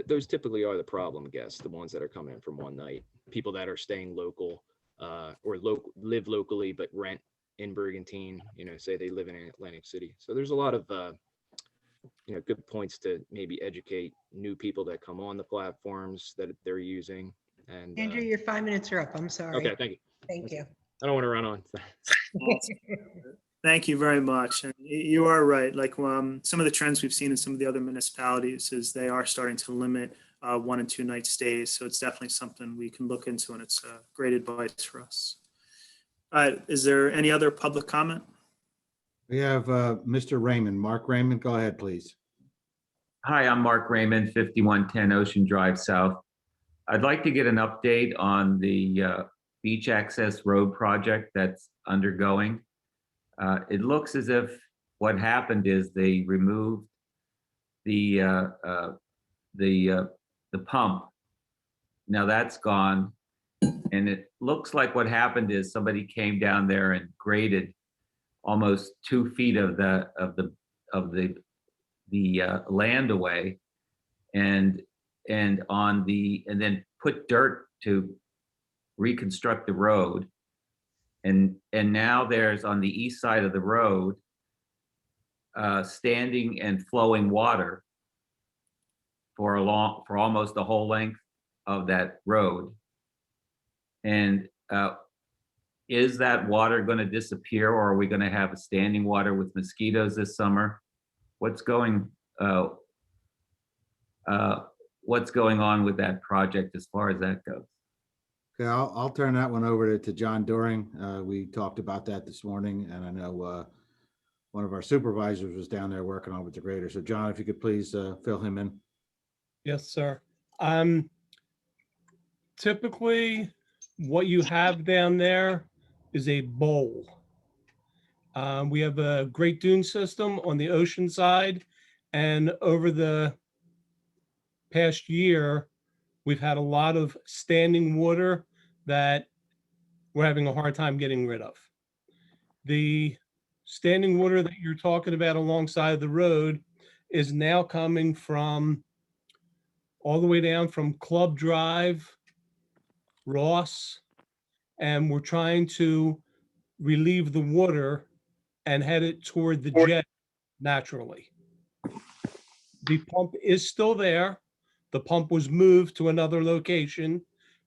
Speaker 14: those typically are the problem guests, the ones that are coming in from one night, people that are staying local or live locally but rent in Brigantine, you know, say they live in Atlantic City. So there's a lot of, you know, good points to maybe educate new people that come on the platforms that they're using. And
Speaker 5: Andrew, your 5 minutes are up. I'm sorry.
Speaker 14: okay, thank you.
Speaker 5: Thank you.
Speaker 14: I don't want to run on.
Speaker 1: Thank you very much. And you are right. Like some of the trends we've seen in some of the other municipalities is they are starting to limit 1 and 2 night stays. So it's definitely something we can look into, and it's great advice for us. Is there any other public comment?
Speaker 2: We have Mr. Raymond, Mark Raymond. Go ahead, please.
Speaker 15: Hi, I'm Mark Raymond, 5110 Ocean Drive South. I'd like to get an update on the beach access road project that's undergoing. It looks as if what happened is they removed the pump. Now that's gone, and it looks like what happened is somebody came down there and graded almost 2 feet of the land away, and then put dirt to reconstruct the road. And now there's, on the east side of the road, standing and flowing water for almost the whole length of that road. And is that water going to disappear, or are we going to have a standing water with mosquitoes this summer? What's going on with that project as far as that goes?
Speaker 2: Okay, I'll turn that one over to John Doring. We talked about that this morning, and I know one of our supervisors was down there working on with the grader. So John, if you could please fill him in.
Speaker 11: Yes, sir. Typically, what you have down there is a bowl. We have a great dune system on the ocean side, and over the past year, we've had a lot of standing water that we're having a hard time getting rid of. The standing water that you're talking about alongside the road is now coming from all the way down from Club Drive, Ross, and we're trying to relieve the water and head it toward the jet naturally. The pump is still there. The pump was moved to another location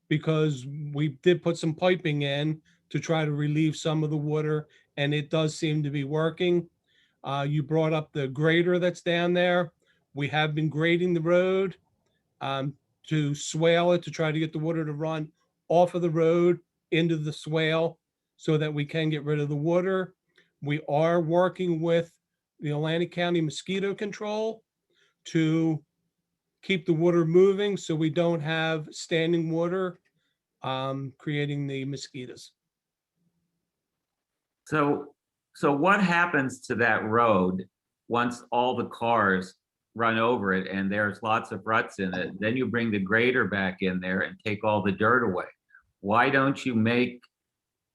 Speaker 11: because we did put some piping in to try to relieve some of the water, and it does seem to be working. You brought up the grader that's down there. We have been grading the road to swale it to try to get the water to run off of the road into the swale so that we can get rid of the water. We are working with the Atlantic County Mosquito Control to keep the water moving so we don't have standing water creating the mosquitoes.
Speaker 15: So what happens to that road once all the cars run over it and there's lots of ruts in it? Then you bring the grader back in there and take all the dirt away. Why don't you make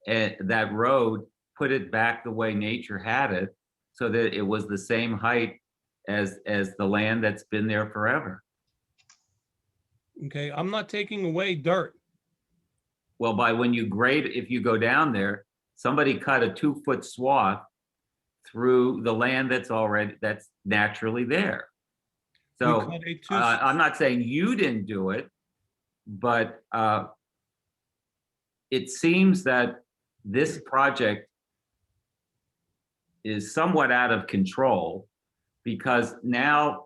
Speaker 15: that road, put it back the way nature had it so that it was the same height as the land that's been there forever?
Speaker 11: Okay, I'm not taking away dirt.
Speaker 15: Well, by when you grade, if you go down there, somebody cut a 2-foot swath through the land that's naturally there. So
Speaker 11: cut a
Speaker 15: I'm not saying you didn't do it, but it seems that this project is somewhat out of control because now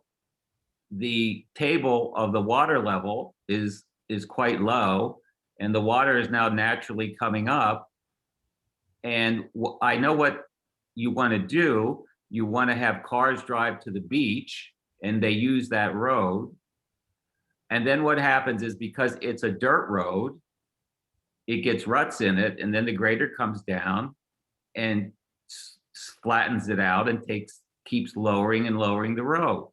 Speaker 15: the table of the water level is quite low and the water is now naturally coming up. And I know what you want to do. You want to have cars drive to the beach and they use that road. And then what happens is because it's a dirt road, it gets ruts in it, and then the grader comes down and flattens it out and keeps lowering and lowering the road.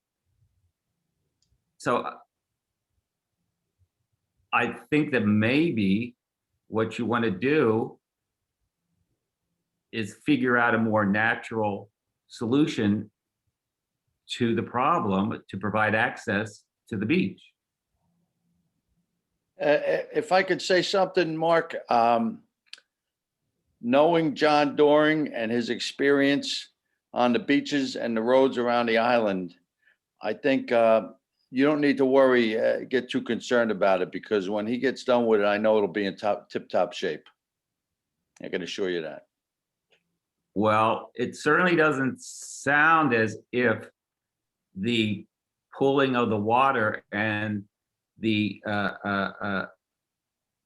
Speaker 15: So I think that maybe what you want to do is figure out a more natural solution to the problem to provide access to the beach.
Speaker 8: If I could say something, Mark, knowing John Doring and his experience on the beaches and the roads around the island, I think you don't need to worry, get too concerned about it, because when he gets done with it, I know it'll be in tip-top shape. I can assure you that.
Speaker 15: Well, it certainly doesn't sound as if the pooling of the water and the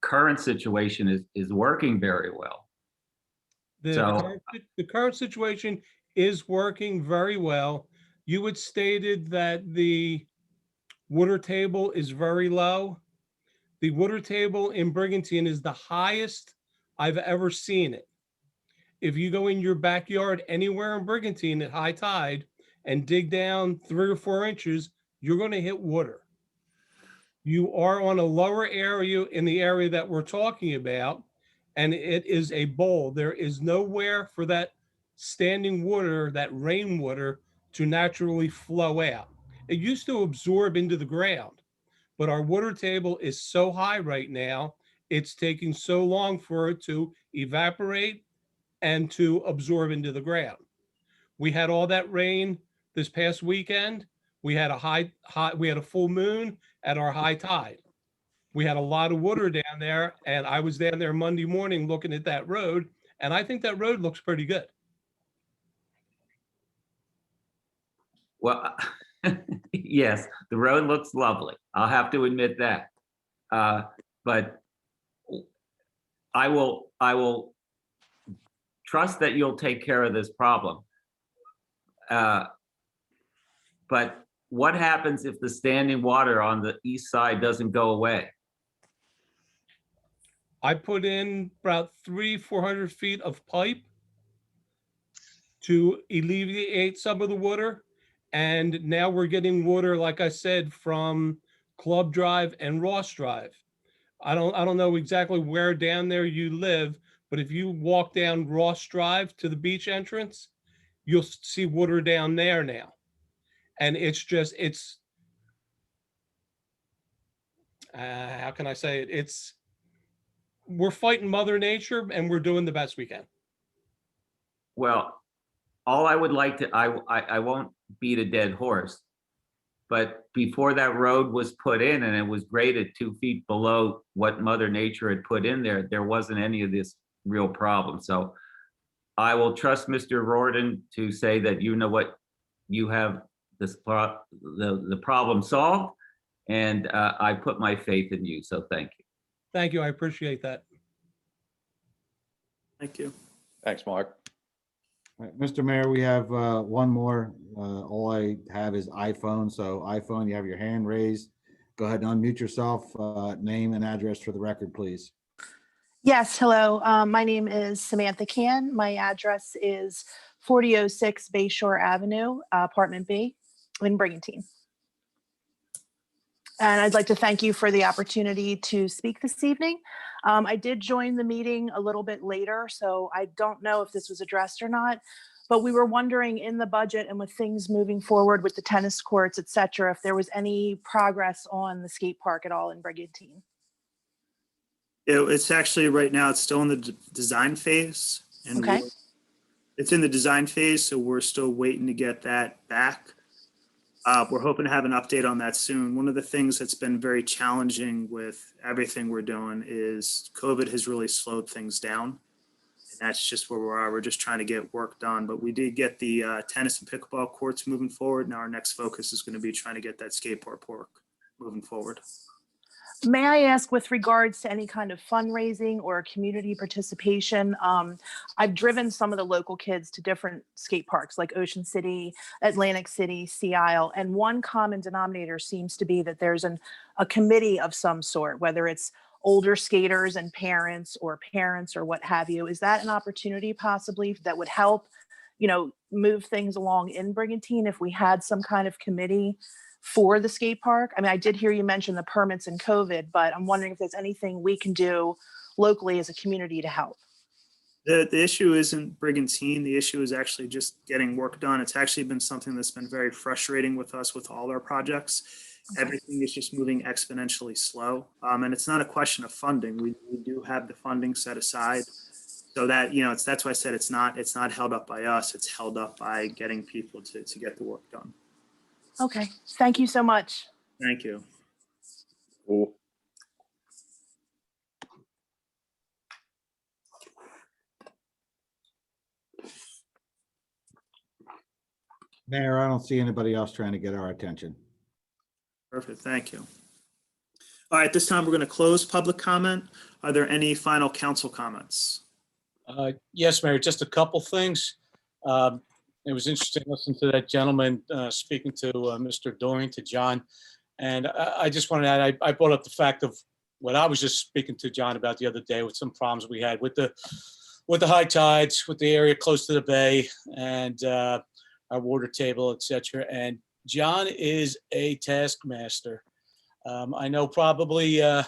Speaker 15: current situation is working very well.
Speaker 11: The current situation is working very well. You had stated that the water table is very low. The water table in Brigantine is the highest I've ever seen it. If you go in your backyard anywhere in Brigantine at high tide and dig down 3 or 4 inches, you're going to hit water. You are on a lower area in the area that we're talking about, and it is a bowl. There is nowhere for that standing water, that rainwater, to naturally flow out. It used to absorb into the ground, but our water table is so high right now, it's taking so long for it to evaporate and to absorb into the ground. We had all that rain this past weekend. We had a full moon at our high tide. We had a lot of water down there, and I was down there Monday morning looking at that road, and I think that road looks pretty good.
Speaker 15: Well, yes, the road looks lovely. I'll have to admit that. But I will trust that you'll take care of this problem. But what happens if the standing water on the east side doesn't go away?
Speaker 11: I put in about 400 feet of pipe to alleviate some of the water. And now we're getting water, like I said, from Club Drive and Ross Drive. I don't know exactly where down there you live, but if you walk down Ross Drive to the beach entrance, you'll see water down there now. And it's just, how can I say it? We're fighting Mother Nature and we're doing the best we can.
Speaker 15: Well, all I would like to, I won't beat a dead horse, but before that road was put in and it was graded 2 feet below what Mother Nature had put in there, there wasn't any of this real problem. So I will trust Mr. Rorden to say that you know what, you have this the problem solved, and I put my faith in you. So thank you.
Speaker 11: Thank you. I appreciate that.
Speaker 1: Thank you.
Speaker 8: Thanks, Mark.
Speaker 2: All right, Mr. Mayor, we have one more. All I have is iPhone. So iPhone, you have your hand raised. Go ahead and unmute yourself. Name and address for the record, please.
Speaker 16: Yes, hello. My name is Samantha Can. My address is 4006 Bayshore Avenue, Apartment B in Brigantine. And I'd like to thank you for the opportunity to speak this evening. I did join the meeting a little bit later, so I don't know if this was addressed or not, but we were wondering in the budget and with things moving forward with the tennis courts, et cetera, if there was any progress on the skate park at all in Brigantine.
Speaker 1: It's actually right now, it's still in the design phase. And
Speaker 16: Okay.
Speaker 1: it's in the design phase, so we're still waiting to get that back. We're hoping to have an update on that soon. One of the things that's been very challenging with everything we're doing is COVID has really slowed things down. And that's just where we are. We're just trying to get work done. But we did get the tennis and pickleball courts moving forward. Now our next focus is going to be trying to get that skateboard park moving forward.
Speaker 16: May I ask, with regards to any kind of fundraising or community participation, I've driven some of the local kids to different skate parks like Ocean City, Atlantic City, Sea Isle, and one common denominator seems to be that there's a committee of some sort, whether it's older skaters and parents or what have you. Is that an opportunity possibly that would help, move things along in Brigantine if we had some kind of committee for the skate park? I mean, I did hear you mention the permits and COVID, but I'm wondering if there's anything we can do locally as a community to help.
Speaker 1: The issue isn't Brigantine. The issue is actually just getting work done. It's actually been something that's been very frustrating with us with all our projects. Okay. Everything is just moving exponentially slow. And it's not a question of funding. We do have the funding set aside. So that, that's why I said it's not held up by us. It's held up by getting people to get the work done.
Speaker 16: Okay, thank you so much.
Speaker 1: Thank you.
Speaker 10: Cool.
Speaker 2: Mayor, I don't see anybody else trying to get our attention.
Speaker 1: Perfect, thank you. All right, this time we're going to close public comment. Are there any final council comments?
Speaker 9: Yes, Mayor, just a couple things. It was interesting listening to that gentleman speaking to Mr. Doring, to John. And I just wanted to add, I brought up the fact of what I was just speaking to John about the other day with some problems we had with the high tides, with the area close to the bay and our water table, et cetera. And John is a taskmaster. I know probably, I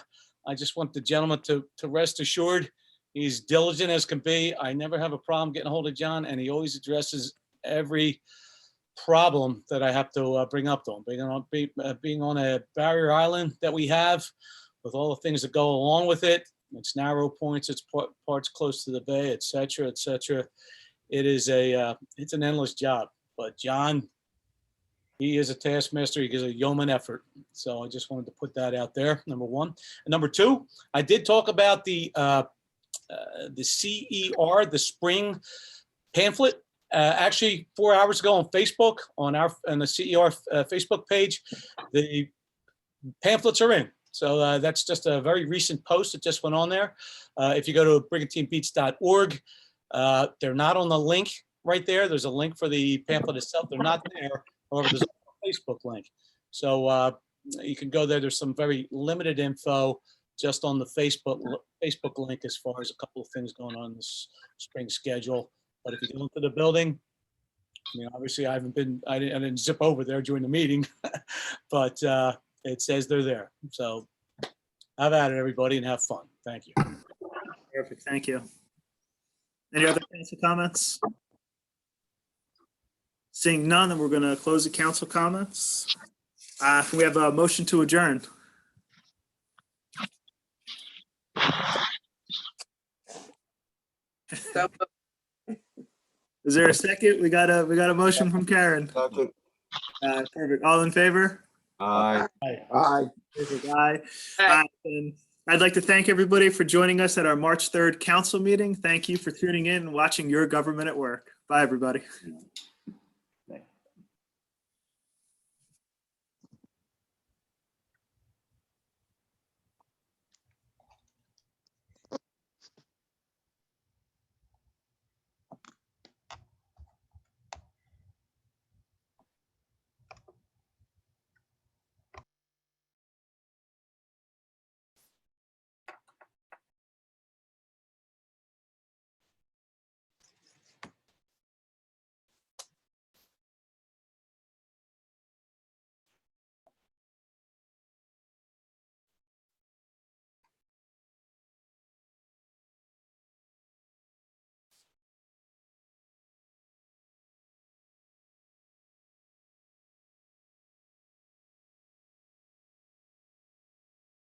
Speaker 9: just want the gentleman to rest assured, he's diligent as can be. I never have a problem getting a hold of John, and he always addresses every problem that I have to bring up to him. Being on a barrier island that we have, with all the things that go along with it, it's narrow points, it's parts close to the bay, et cetera, et cetera. It is it's an endless job. But John, he is a taskmaster. He gives a yeoman effort. So I just wanted to put that out there, number one. And number two, I did talk about the CER, the spring pamphlet. Actually, 4 hours ago on Facebook, on the CER Facebook page, the pamphlets are in. So that's just a very recent post that just went on there. If you go to brigantinebeats.org, they're not on the link right there. There's a link for the pamphlet itself. They're not there. However, there's a Facebook link. So you can go there. There's some very limited info just on the Facebook link as far as a couple of things going on this spring schedule. But if you go into the building, I mean, obviously I didn't zip over there during the meeting, but it says they're there. So have at it, everybody, and have fun. Thank you.
Speaker 1: Perfect, thank you. Any other council comments? Seeing none, then we're going to close the council comments. Can we have a motion to adjourn? Is there a second? We got a motion from Karen. Perfect. All in favor?
Speaker 13: Aye.
Speaker 10: Aye.
Speaker 1: Perfect. Aye. And I'd like to thank everybody for joining us at our March 3rd council meeting. Thank you for tuning in and watching your government at work. Bye, everybody.